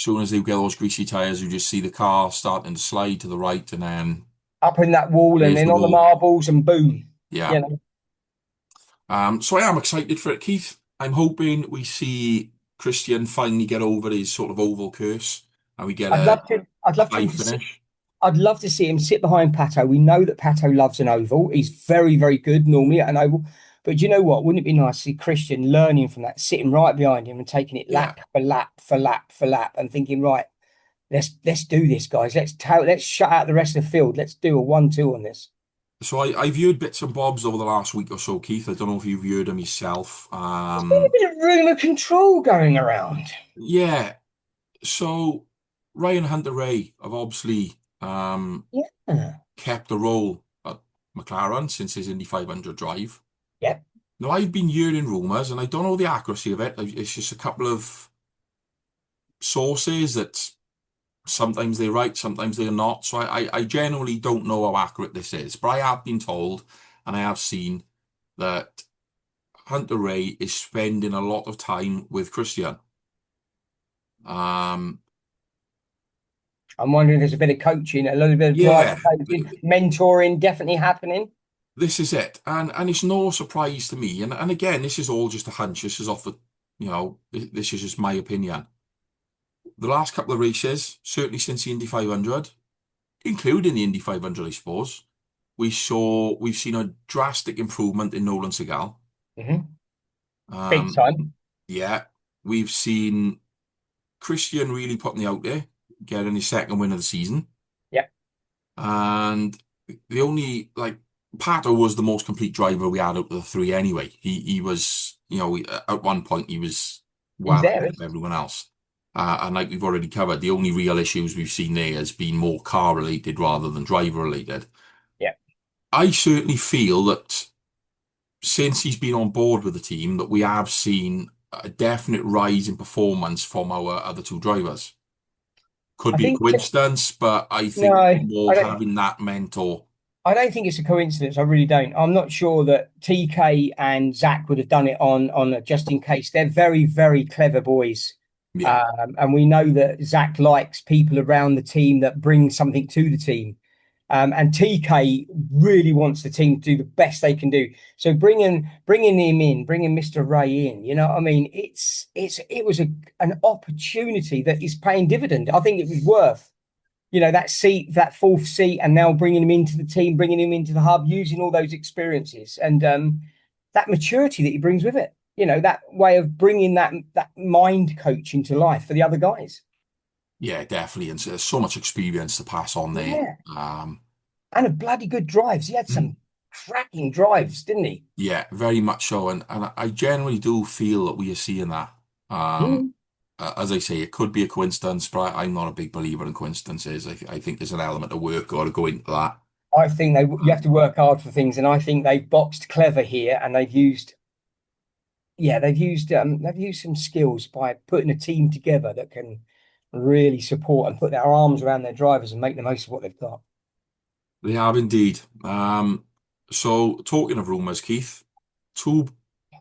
soon as they get those greasy tires, you just see the car starting to slide to the right and then Up in that wall and there's then the on the wall. marbles and boom. Yeah. You know, So I am excited for it, Keith. I'm hoping we see Christian finally get over his sort of oval curse and we get I'd a love to. I'd love to high him to sit. finish. I'd love to see him sit behind Pato. We know that Pato loves an oval. He's very, very good normally at an oval. But do you know what? Wouldn't it be nice to see Christian learning from that, sitting right behind him and taking it Yeah. lap for lap for lap for lap and thinking, right, let's do this, guys. Let's shut out the rest of the field. Let's do a 1-2 on this. So I've heard bits and bobs over the last week or so, Keith. I don't know if you've heard them yourself. There's been a bit of rumour control going around. Yeah. So Ryan Hunter-Reay have obviously Yeah. kept the role at McLaren since his Indy 500 drive. Yep. Now I've been hearing rumours, and I don't know the accuracy of it. It's just a couple of sources that sometimes they're right, sometimes they're not. So I genuinely don't know how accurate this is, but I have been told and I have seen that Hunter-Reay is spending a lot of time with Christian. Um, I'm wondering if there's a bit of coaching, a little bit of driver Yeah, coaching, mentoring definitely happening. this is it. And it's no surprise to me. And again, this is all just a hunch. This is off the, this is just my opinion. The last couple of races, certainly since the Indy 500, including the Indy 500, I suppose, we've seen a drastic improvement in Nolan Segal. Hmm. Big Um, time. yeah, we've seen Christian really putting the out there, getting his second win of the season. Yeah. And the only Pato was the most complete driver we had out of the three anyway. He was, at one point he was He's well there. ahead of everyone else. And like we've already covered, the only real issues we've seen there has been more car related rather than driver related. Yeah. I certainly feel that since he's been on board with the team, that we have seen a definite rise in performance from our other two drivers. Could I be a think coincidence, but I no, think more I don't. having that mentor. I don't think it's a coincidence. I really don't. I'm not sure that TK and Zach would have done it on a just in case. They're very, very clever boys. Yeah, And we know that Zach likes people around the team that bring something to the team. And TK really wants the team to do the best they can do. So bringing him in, bringing Mr. Ray in, you know what I mean? It was an opportunity that is paying dividend. I think it was worth that seat, that fourth seat, and now bringing him into the team, bringing him into the hub, using all those experiences and that maturity that he brings with it. That way of bringing that mind coach into life for the other guys. yeah, definitely. And so there's so much experience to pass on there. Yeah, and a bloody good drives. He had some cracking drives, didn't he? Yeah, very much so. And I generally do feel that we are seeing that. Um, Mm. as I say, it could be a coincidence, but I'm not a big believer in coincidences. I think there's an element of work got to go into that. I think you have to work hard for things, and I think they've boxed clever here, and they've used some skills by putting a team together that can really support and put their arms around their drivers and make the most of what they've got. They have indeed. So talking of rumours, Keith, two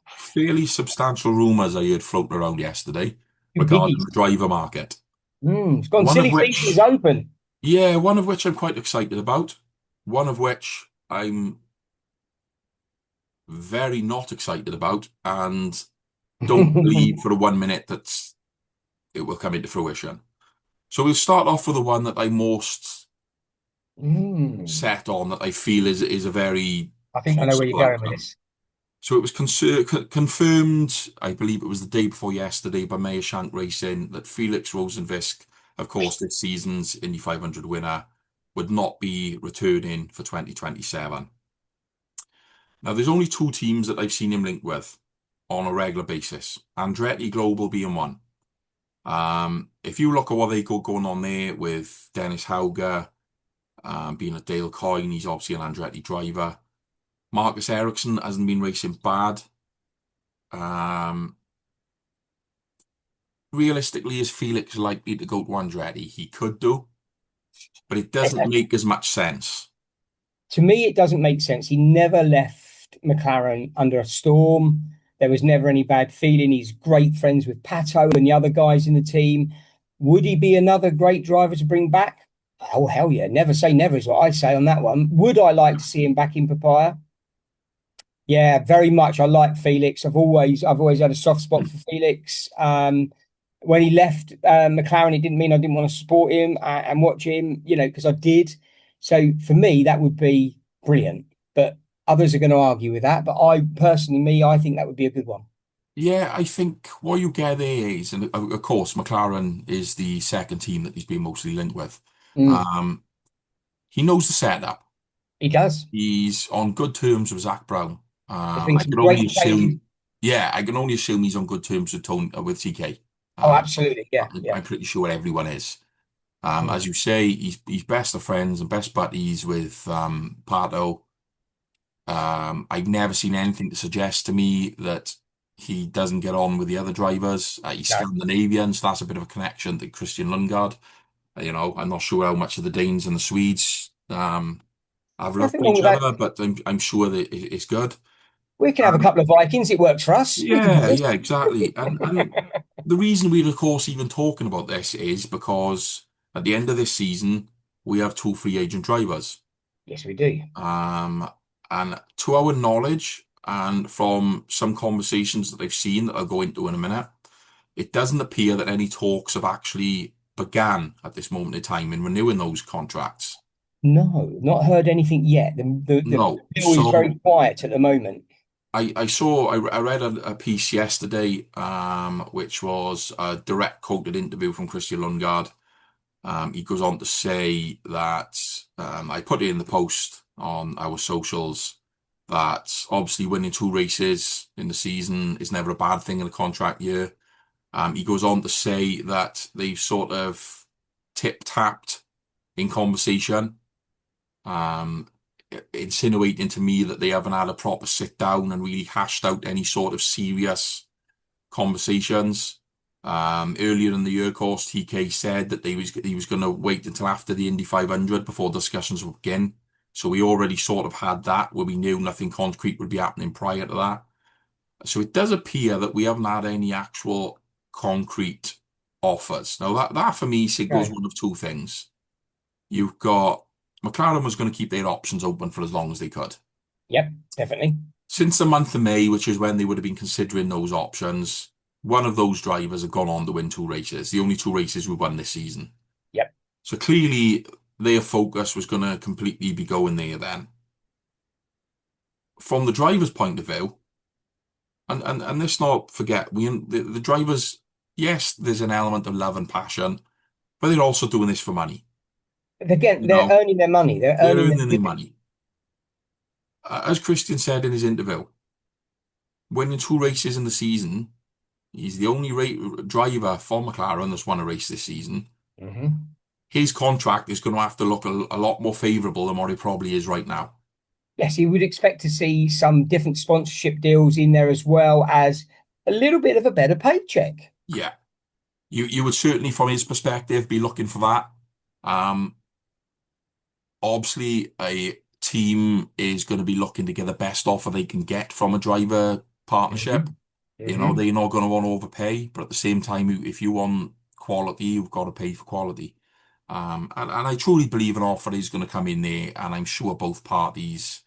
fairly substantial rumours I heard floating around yesterday Two regarding biggies. the driver market. It's gone. One of Silly season is which, open. yeah, one of which I'm quite excited about. One of which I'm very not excited about and don't believe for a 1 minute that it will come into fruition. So we'll start off with the one that I'm most Mm. set on, that I feel is a very I think I know where you're possible going with outcome. this. So it was confirmed, I believe it was the day before yesterday, by Meyer Shank Racing, that Felix Rosenvisk, of course, this season's Indy 500 winner, would not be returning for 2027. Now, there's only two teams that I've seen him linked with on a regular basis, Andretti Global being one. If you look at what they got going on there with Dennis Hauger, being a Dale Coyne, he's obviously an Andretti driver. Marcus Ericsson hasn't been racing bad. Realistically, is Felix likely to go to Andretti? He could do, but it doesn't make as much sense. To me, it doesn't make sense. He never left McLaren under a storm. There was never any bad feeling. He's great friends with Pato and the other guys in the team. Would he be another great driver to bring back? Oh, hell yeah. Never say never is what I say on that one. Would I like to see him back in Papaya? Yeah, very much. I like Felix. I've always had a soft spot for Felix. When he left McLaren, it didn't mean I didn't want to support him and watch him, because I did. So for me, that would be brilliant. But others are going to argue with that. But I think that would be a good one. Yeah, I think what you get there is, and of course, McLaren is the second team that he's been mostly linked with. Mm, Um, he knows the setup. he does. He's on good terms with Zach Brown. There's been I some can only great changes. assume, yeah, I can only assume he's on good terms with with TK. Oh, Uh, absolutely. Yeah, yeah. I'm pretty sure everyone is. Mm. As you say, he's best of friends and best buddies with Pato. I've never seen anything to suggest to me that he doesn't get on with the other drivers. He's No, Scandinavian, so that's a bit of a connection to Christian Lundgaard. I'm not sure how much of the Danes and the Swedes have love nothing for wrong each with that. other, but I'm sure that it's good. We can have a Um, couple of Vikings. It works for us. We can yeah, put yeah, exactly. And the reason we're of course even talking about this is because At the end of this season, we have 2 free agent drivers. Yes, we do. And to our knowledge, and from some conversations that I've seen that I'll go into in a minute, it doesn't appear that any talks have actually began at this moment in time in renewing those contracts. No, not heard anything yet. The No. bill is very So quiet at the moment. I read a piece yesterday, which was a direct quoted interview from Christian Lundgaard. He goes on to say that I put it in the post on our socials that obviously winning 2 races in the season is never a bad thing in a contract year. He goes on to say that they've sort of tip-tapped in conversation, um, insinuating to me that they haven't had a proper sit down and really hashed out any sort of serious conversations. Earlier in the year, of course, TK said that he was going to wait until after the Indy 500 before discussions would begin. So we already sort of had that where we knew nothing concrete would be happening prior to that. So it does appear that we haven't had any actual concrete offers. Now that for me signals Okay. one of two things. You've got McLaren was going to keep their options open for as long as they could. Yep, definitely. Since the month of May, which is when they would have been considering those options, one of those drivers have gone on to win 2 races, the only 2 races we've won this season. Yep. So clearly their focus was going to completely be going there then. From the driver's point of view, and let's not forget, the drivers, yes, there's an element of love and passion, but they're also doing this for money. Again, You they're know, earning their money. They're they're earning their earning their money. As Christian said in his interview, winning 2 races in the season, he's the only driver for McLaren that's won a race this season. Mhm. His contract is going to have to look a lot more favourable than what it probably is right now. Yes, you would expect to see some different sponsorship deals in there as well as a little bit of a better paycheck. Yeah, you would certainly, from his perspective, be looking for that. Obviously, a team is going to be looking to get the best offer they can get from a driver partnership. Mhm. You know, Mhm. they're not going to want to overpay, but at the same time, if you want quality, you've got to pay for quality. And I truly believe an offer is going to come in there, and I'm sure both parties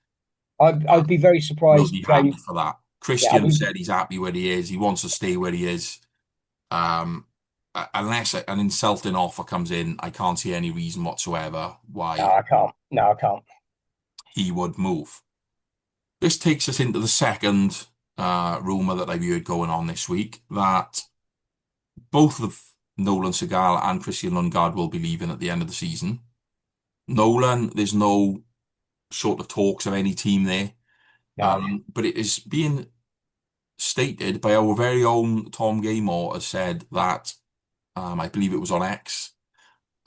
I'd be very will surprised, be happy James. for that. Yeah, I'd Christian be, said he's happy where he is. He wants to stay where he is. Um, unless an insulting offer comes in, I can't see any reason whatsoever no, why I can't. No, I can't. he would move. This takes us into the second rumor that I've heard going on this week that both of Nolan Segal and Christian Lundgaard will be leaving at the end of the season. Nolan, there's no sort of talks of any team there, No. but it is being stated by our very own Tom Gaymore has said that I believe it was on X.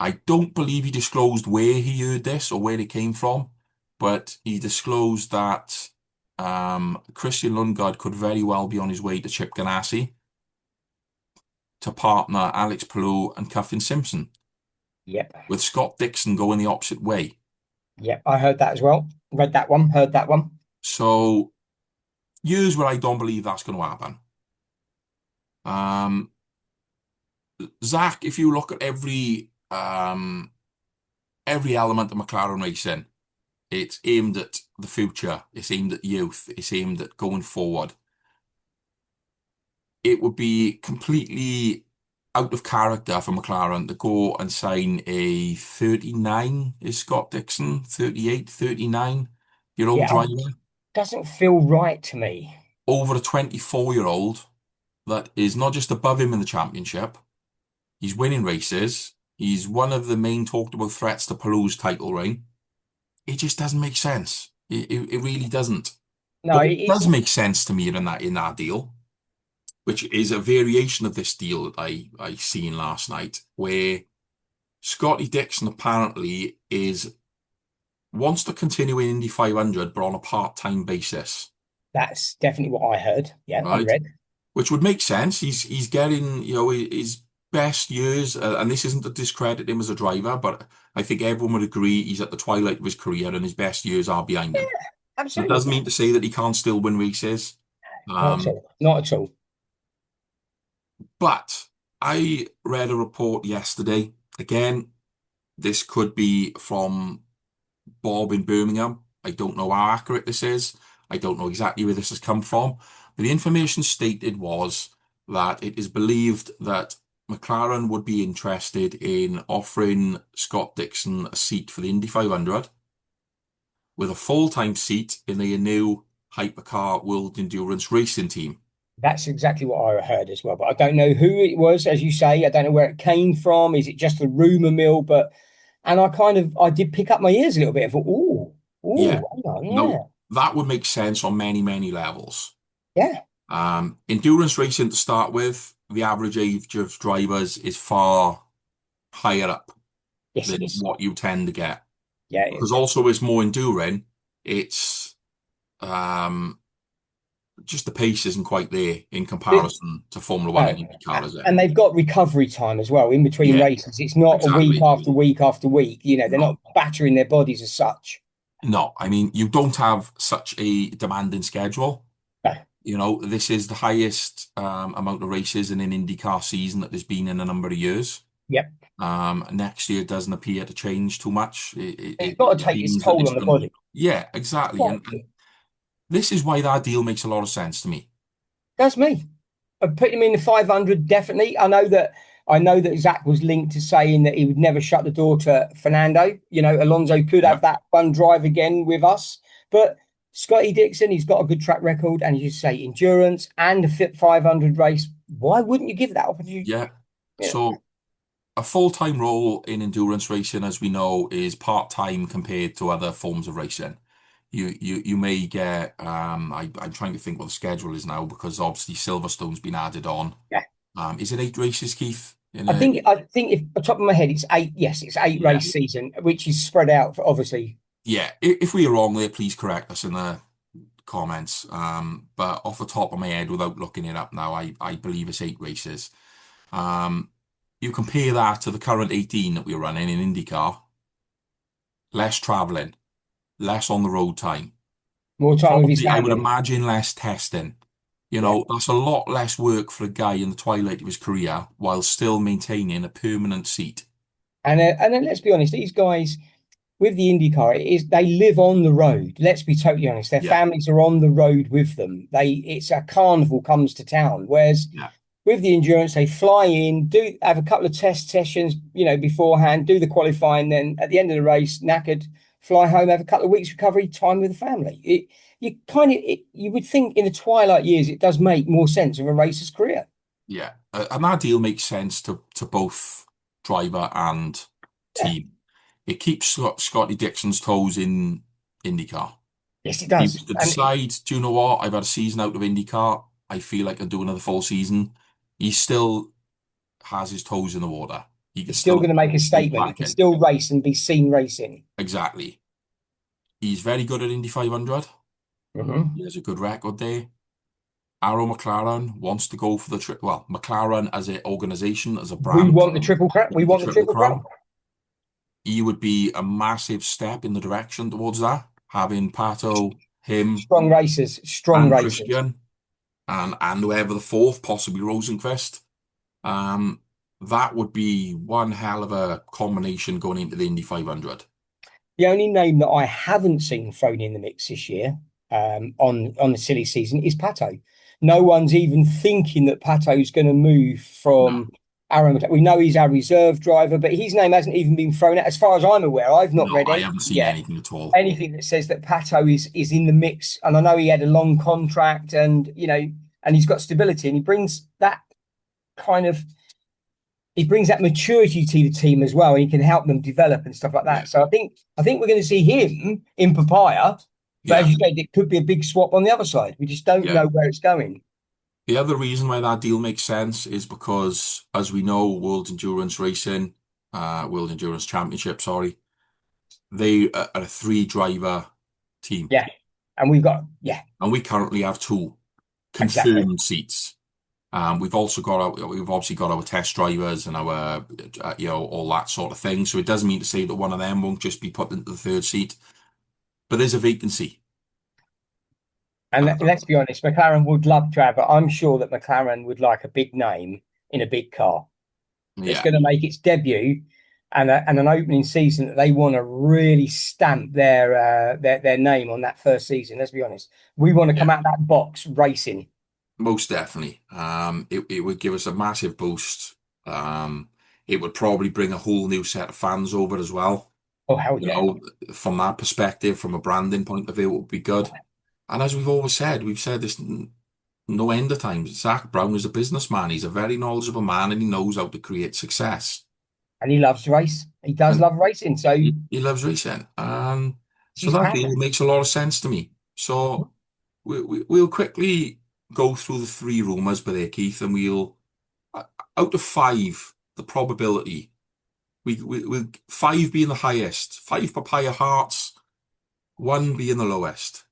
I don't believe he disclosed where he heard this or where it came from, but he disclosed that Christian Lundgaard could very well be on his way to Chip Ganassi to partner Alex Palou and Cuffin Simpson, Yep. with Scott Dixon going the opposite way. Yep. I heard that as well. Read that one. Heard that one. So, years where I don't believe that's going to happen. Um, Zach, if you look at every element of McLaren racing, it's aimed at the future. It's aimed at youth. It's aimed at going forward. It would be completely out of character for McLaren to go and sign a 39, is Scott Dixon, 38, 39-year-old Yeah. driver Doesn't feel right to me. over a 24-year-old that is not just above him in the championship, he's winning races. He's one of the main talked about threats to Palou's title reign. It just doesn't make sense. It really doesn't. No, But what it's does make sense to me in that deal, which is a variation of this deal that I seen last night, where Scotty Dixon apparently wants to continue in Indy 500, but on a part-time basis, that's definitely what I heard. Yeah, and right? read. Which would make sense. He's getting, his best years, and this isn't to discredit him as a driver, but I think everyone would agree he's at the twilight of his career and his best years are behind him. That doesn't Absolutely. mean to say that he can't still win races. Not at Um, all. Not at all. but I read a report yesterday. Again, This could be from Bob in Birmingham. I don't know how accurate this is. I don't know exactly where this has come from. But the information stated was that it is believed that McLaren would be interested in offering Scott Dixon a seat for the Indy 500 with a full-time seat in their new hypercar World Endurance Racing team. That's exactly what I heard as well. But I don't know who it was, as you say. I don't know where it came from. Is it just a rumor mill? And I did pick up my ears a little bit. I thought, Yeah. hang on, yeah, No, that would make sense on many, many levels. yeah. Endurance racing to start with, the average age of drivers is far higher up Yes, it than is. what you tend to get. Yeah, Because also it's more enduring, it's um, just the pace isn't quite there in comparison to Formula One and no. IndyCar, is it? And they've got recovery time as well in between Yeah, races. It's not a week exactly. after week after week. They're No, not battering their bodies as such. no. I mean, you don't have such a demanding schedule. No. This is the highest amount of races in an IndyCar season that there's been in a number of years. Yep. Next year doesn't appear to change too much. It's got It to take its seems that toll it's on the going. body. Yeah, exactly. And this is why that deal makes a lot of sense to me. That's me. I put him in the 500 definitely. I know that Zach was linked to saying that he would never shut the door to Fernando. Alonso could have Yeah, that one drive again with us, but Scotty Dixon, he's got a good track record, and you say endurance and a fit 500 race. Why wouldn't you give that opportunity? yeah. Yeah, So a full-time role in endurance racing, as we know, is part-time compared to other forms of racing. You may get I'm trying to think what the schedule is now because obviously Silverstone's been added on. yeah. Is it 8 races, Keith? I think if on top of my head it's eight. Yes, it's eight Yeah. race season, which is spread out for obviously. Yeah. If we are wrong there, please correct us in the comments. But off the top of my head, without looking it up now, I believe it's 8 races. Um, you compare that to the current 18 that we're running in IndyCar, less traveling, less on the road time. More time with his Probably, I would family. imagine less testing. Yeah. That's a lot less work for a guy in the twilight of his career while still maintaining a permanent seat. And then let's be honest, these guys with the IndyCar, they live on the road. Let's be totally honest. Their Yeah, families are on the road with them. It's a carnival comes to town. Whereas yeah, with the endurance, they fly in, do have a couple of test sessions, beforehand, do the qualifying, then at the end of the race, knackered, fly home, have a couple of weeks recovery time with the family. You would think in the twilight years it does make more sense of a racer's career. yeah. And that deal makes sense to both driver and Yeah. team. It keeps Scotty Dixon's toes in IndyCar. Yes, it He does. was to And decide, do you know what? I've had a season out of IndyCar. I feel like I do another full season. He still has his toes in the water. He can he's still still going to make a go statement. He back can in. still race and be seen racing. Exactly. He's very good at Indy 500. Mhm. He has a good record there. Arrow McLaren wants to go for the trip. Well, McLaren as an organization, as a We brand, want the triple crown. We want the want the Triple triple crown. Crown. He would be a massive step in the direction towards that. Having Pato, him, Strong racers, strong and racers. Christian, and whoever the fourth, possibly Rosenqvist. Um, that would be one hell of a combination going into the Indy 500. The only name that I haven't seen thrown in the mix this year, on the silly season, is Pato. No one's even thinking that Pato's going to move No, from Aaron. We know he's our reserve driver, but his name hasn't even been thrown out. As far as I'm aware, I've not no, read I haven't seen anything at all. anything that says that Pato is in the mix. And I know he had a long contract, and and he's got stability, and kind of he brings that maturity to the team as well, and he can help them develop and stuff like Yeah, that. So I think we're going to see him in Papaya, but as yeah, you said, it could be a big swap on the other side. We just don't yeah. know where it's going. The other reason why that deal makes sense is because, as we know, World Endurance Racing, World Endurance Championship, sorry, they are a three-driver team, Yeah, and and we currently have two exactly. confirmed seats. We've obviously got our test drivers and our, all that sort of thing. So it doesn't mean to say that one of them won't just be put into the third seat, but there's a vacancy. And let's be honest, McLaren would love to have it. I'm sure that McLaren would like a big name in a big car that's Yeah, going to make its debut. and an opening season that they want to really stamp their name on that first season. Let's be honest. We want to come out of that box racing. Most definitely. It would give us a massive boost. It would probably bring a whole new set of fans over as well. Oh, hell You yeah. know, from that perspective, from a branding point of view, it would be good. And as we've always said, we've said this no end of times. Zach Brown is a businessman. He's a very knowledgeable man, and he knows how to create success. And he loves to race. He does And love racing. So he loves racing. it's So his that passion. deal makes a lot of sense to me. So we'll quickly go through the three rumours with there, Keith, and we'll, out of five, the probability, we'll five being the highest, five papaya hearts, one being the lowest.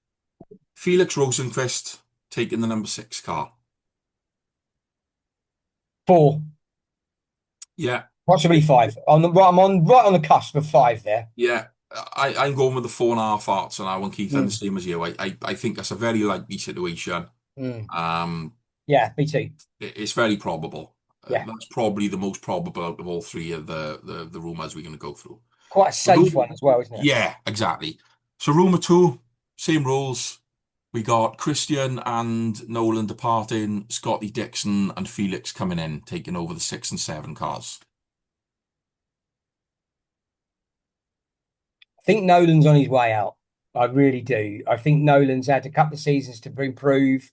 Felix Rosenqvist taking the number 6 car. 4, Yeah, possibly 5. I'm right on the cusp of 5 there. yeah. I'm going with the 4.5 hearts on that one, Keith. I'm the same as you. I think that's a very likely situation. Yeah, me too. It's very probable. Yeah. That's probably the most probable out of all three of the rumours we're going to go through. Quite a safe one as well, isn't it? Yeah, exactly. So rumour 2, same rules. We got Christian and Nolan departing, Scotty Dixon and Felix coming in, taking over the 6 and 7 cars. I think Nolan's on his way out. I really do. I think Nolan's had a couple of seasons to improve.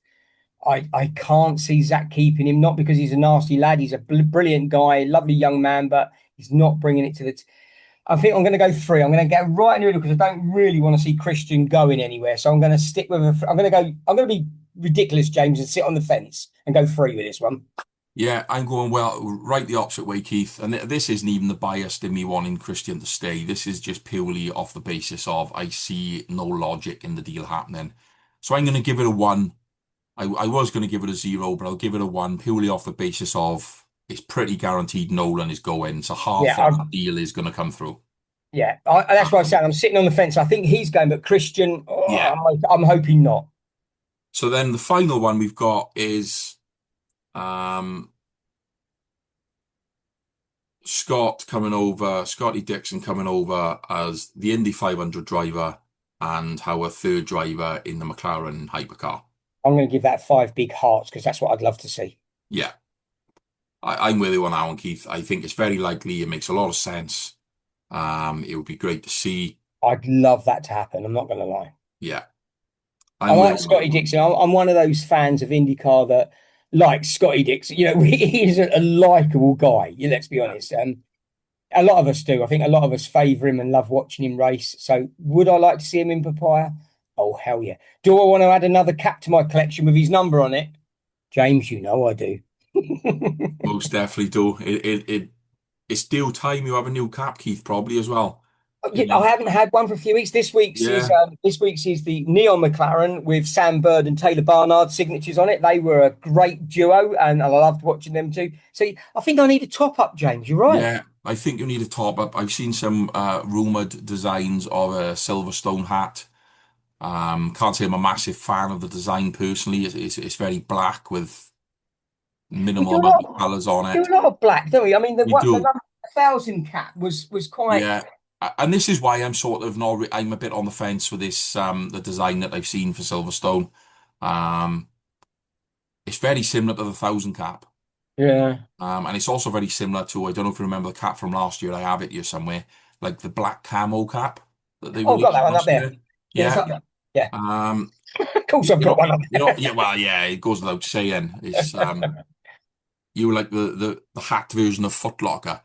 I can't see Zach keeping him, not because he's a nasty lad. He's a brilliant guy, lovely young man, but he's not bringing it to the. I think I'm going to go 3. I'm going to get right in the middle because I don't really want to see Christian going anywhere. So I'm going to stick with I'm going to be ridiculous, James, and sit on the fence and go 3 with this one. Yeah, I'm going right the opposite way, Keith. And this isn't even the bias in me wanting Christian to stay. This is just purely off the basis of I see no logic in the deal happening. So I'm going to give it a 1. I was going to give it a 0, but I'll give it a 1 purely off the basis of it's pretty guaranteed Nolan is going. So half of that deal is going to come through. Yeah, that's what I said. I'm sitting on the fence. I think he's going, but Christian, yeah, I'm hoping not. So then the final one we've got is Scotty Dixon coming over as the Indy 500 driver and our third driver in the McLaren hypercar. I'm going to give that 5 big hearts because that's what I'd love to see. Yeah. I'm with you on that one, Keith. I think it's very likely. It makes a lot of sense. It would be great to see. I'd love that to happen. I'm not going to lie. Yeah. I like Scotty Dixon. I'm one of those fans of IndyCar that likes Scotty Dixon. You know, he's a likable guy. Let's be honest. A lot of us do. I think a lot of us favour him and love watching him race. So would I like to see him in Papaya? Oh, hell yeah. Do I want to add another cap to my collection with his number on it? James, you know I do. Most definitely do. It's due time you have a new cap, Keith, probably as well. Yeah, I haven't had one for a few weeks. This week's is the Neon McLaren with Sam Bird and Taylor Barnard signatures on it. They were a great duo, and I loved watching them too. So I think I need a top up, James. You're right. Yeah, I think you need a top up. I've seen some rumored designs of a Silverstone hat. Can't say I'm a massive fan of the design personally. It's very black with minimal amount of colours on it. We do a lot of black, don't we? I mean, the number 1,000 cap was quite. Yeah, and this is why I'm sort of not. I'm a bit on the fence with this. The design that I've seen for Silverstone. It's very similar to the 1,000 cap. Yeah. And it's also very similar to, I don't know if you remember the cap from last year. I have it here somewhere, like the black camo cap that they got that one up there. Yeah. Yeah. Of course, I've got one up there. Yeah, well, yeah, it goes without saying. It's you were like the hacked version of Foot Locker.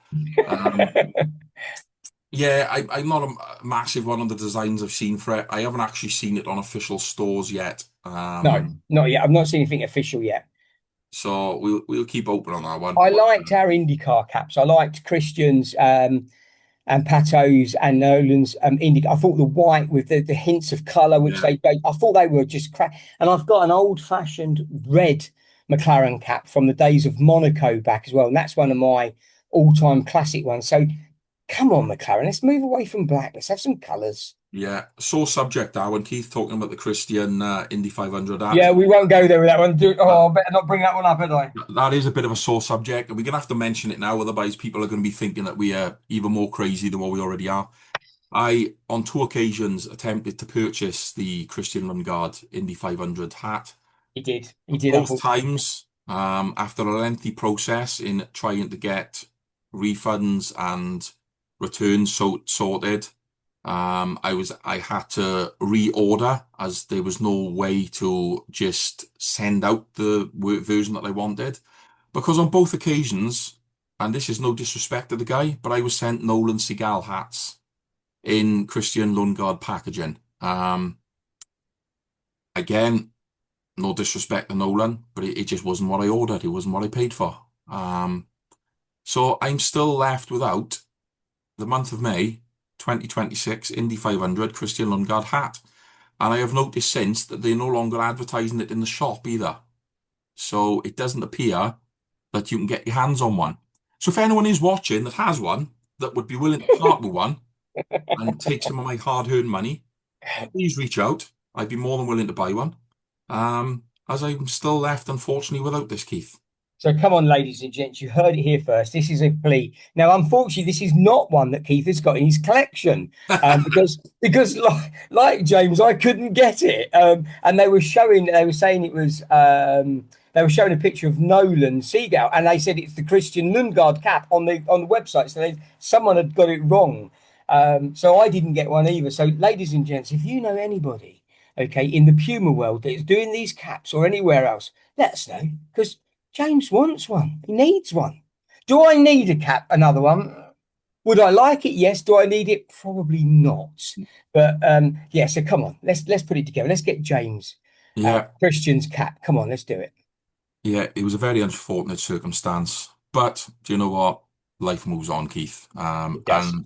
Yeah, I'm not a massive one on the designs I've seen for it. I haven't actually seen it on official stores yet. No, not yet. I've not seen anything official yet. So we'll keep open on that one. I liked our IndyCar caps. I liked Christian's and Pato's and Nolan's IndyCar. I thought the white with the hints of colour, which they I thought they were just crap. And I've got an old-fashioned red McLaren cap from the days of Monaco back as well. And that's one of my all-time classic ones. So come on, McLaren, let's move away from black. Let's have some colours. Yeah, sore subject now when Keith talking about the Christian Indy 500 Yeah, hat. we won't go there with that one. That, I better not bring that one up, had I? that is a bit of a sore subject, and we're gonna have to mention it now, otherwise people are going to be thinking that we are even more crazy than what we already are. I, on two occasions, attempted to purchase the Christian Lundgaard Indy 500 hat. He did. He did, Both unfortunately. times, after a lengthy process in trying to get refunds and returns sorted, I had to reorder as there was no way to just send out the version that I wanted. Because on both occasions, and this is no disrespect to the guy, but I was sent Nolan Seagal hats in Christian Lundgaard packaging. Again, no disrespect to Nolan, but it just wasn't what I ordered. It wasn't what I paid for. So I'm still left without the month of May 2026 Indy 500 Christian Lundgaard hat. And I have noticed since that they're no longer advertising it in the shop either. So it doesn't appear that you can get your hands on one. So if anyone is watching that has one, that would be willing to part with one and take some of my hard-earned money, please reach out. I'd be more than willing to buy one. As I'm still left, unfortunately, without this, Keith. So come on, ladies and gents, you heard it here first. This is a plea. Now, unfortunately, this is not one that Keith has got in his collection because like James, I couldn't get it. And they were saying it was they were showing a picture of Nolan Seagal, and they said it's the Christian Lundgaard cap on the website. So someone had got it wrong. So I didn't get one either. So, ladies and gents, if you know anybody, okay, in the Puma world that is doing these caps or anywhere else, let us know, because James wants one. He needs one. Do I need a cap? Another one? Would I like it? Yes. Do I need it? Probably not. But yeah. So come on, let's put it together. Let's get James Yeah, Christian's cap. Come on, let's do it. yeah, it was a very unfortunate circumstance. But do you know what? Life moves on, Keith. It does. And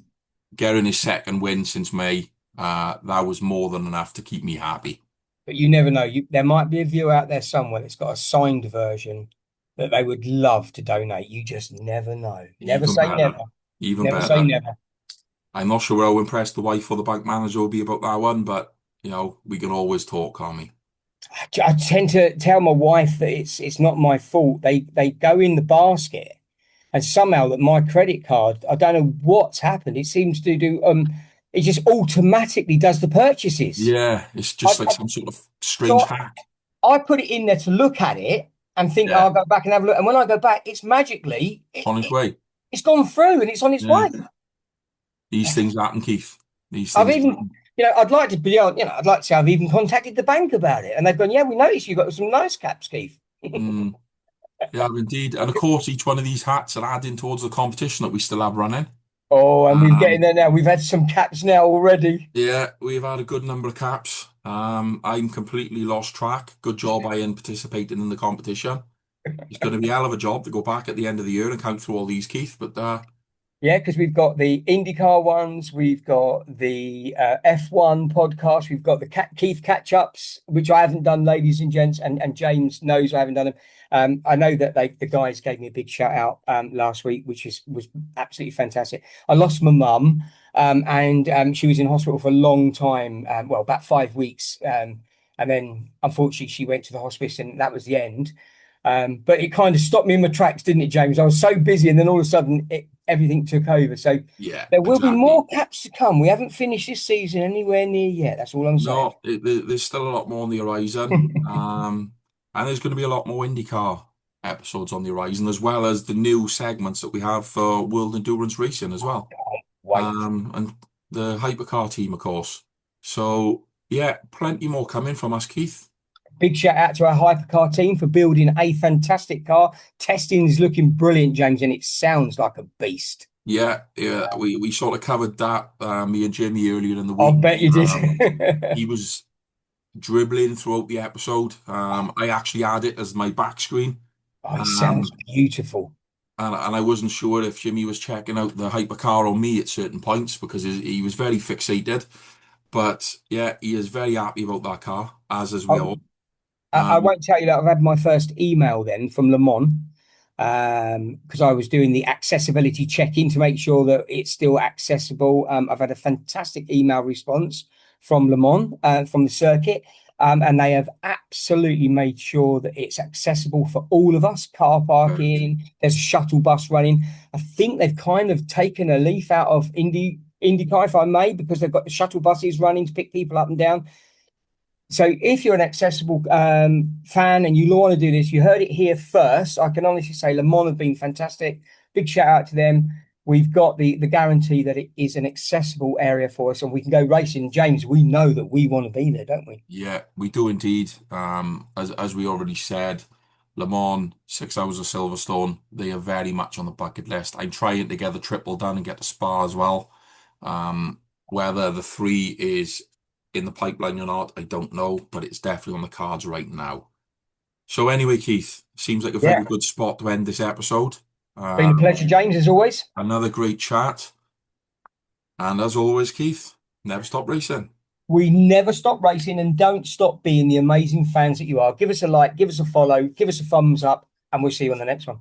getting his second win since May, that was more than enough to keep me happy. But you never know. There might be a viewer out there somewhere that's got a signed version that they would love to donate. You just never know. Never Even say better. never. Even Never say better. never. I'm not sure how impressed the wife or the bank manager will be about that one, but we can always talk, can't we? I tend to tell my wife that it's not my fault. They go in the basket, and somehow that my credit card, I don't know what's happened. It seems to do it just automatically does the purchases. Yeah, it's I, just like I, some sort of strange so hack. I put it in there to look at it and think, oh, Yeah, I'll go back and have a look. And when I go back, it's magically it's on its way. it's gone through and it's on its Yeah, way. these things happen, Keith. These I've things even, happen. I'd like to be on, I'd like to say I've even contacted the bank about it, and they've gone, yeah, we noticed you've got some nice caps, Keith. Mm, yeah, indeed. And of course, each one of these hats are adding towards the competition that we still have running. Oh, and we're getting Um, there now. We've had some caps now already. yeah, we've had a good number of caps. I'm completely lost track. Good job I am participating in the competition. It's going to be a hell of a job to go back at the end of the year and count through all these, Keith. But Yeah, because we've got the IndyCar ones, we've got the F1 podcast, we've got the Keith catch-ups, which I haven't done, ladies and gents, and James knows I haven't done them. I know that the guys gave me a big shout out last week, which was absolutely fantastic. I lost my mum, and she was in hospital for a long time, well, about 5 weeks, and then unfortunately she went to the hospice, and that was the end. But it kind of stopped me in my tracks, didn't it, James? I was so busy, and then all of a sudden everything took over. So yeah, there will be exactly. more caps to come. We haven't finished this season anywhere near yet. That's all I'm saying. No, there's still a lot more on the horizon. And there's going to be a lot more IndyCar episodes on the horizon, as well as the new segments that we have for World Endurance Racing as well. Wait. And the hypercar team, of course. So, yeah, plenty more coming from us, Keith. Big shout out to our hypercar team for building a fantastic car. Testing is looking brilliant, James, and it sounds like a beast. Yeah, yeah, we sort of covered that, me and Jimmy earlier in the I'll week. bet you did. He was dribbling throughout the episode. I actually had it as my back screen. Oh, it sounds Um, beautiful. and I wasn't sure if Jimmy was checking out the hypercar on me at certain points because he was very fixated. But yeah, he is very happy about that car, as we all. I Um, won't tell you that I've had my first email then from Le Mans because I was doing the accessibility check-in to make sure that it's still accessible. I've had a fantastic email response. from Le Mans, from the circuit. And they have absolutely made sure that it's accessible for all of us. Car parking, there's a shuttle bus running. I think they've kind of taken a leaf out of IndyCar, if I may, because they've got the shuttle buses running to pick people up and down. So if you're an accessible fan and you want to do this, you heard it here first. I can honestly say Le Mans have been fantastic. Big shout out to them. We've got the guarantee that it is an accessible area for us and we can go racing. James, we know that we want to be there, don't we? Yeah, we do indeed. As we already said, Le Mans, 6 Hours of Silverstone, they are very much on the bucket list. I'm trying to get the triple done and get to Spa as well. Whether the 3 is in the pipeline or not, I don't know, but it's definitely on the cards right now. So anyway, Keith, seems like a very good spot to end this episode. Been a pleasure, James, as always. Another great chat. And as always, Keith, never stop racing. We never stop racing and don't stop being the amazing fans that you are. Give us a like, give us a follow, give us a thumbs up, and we'll see you on the next one.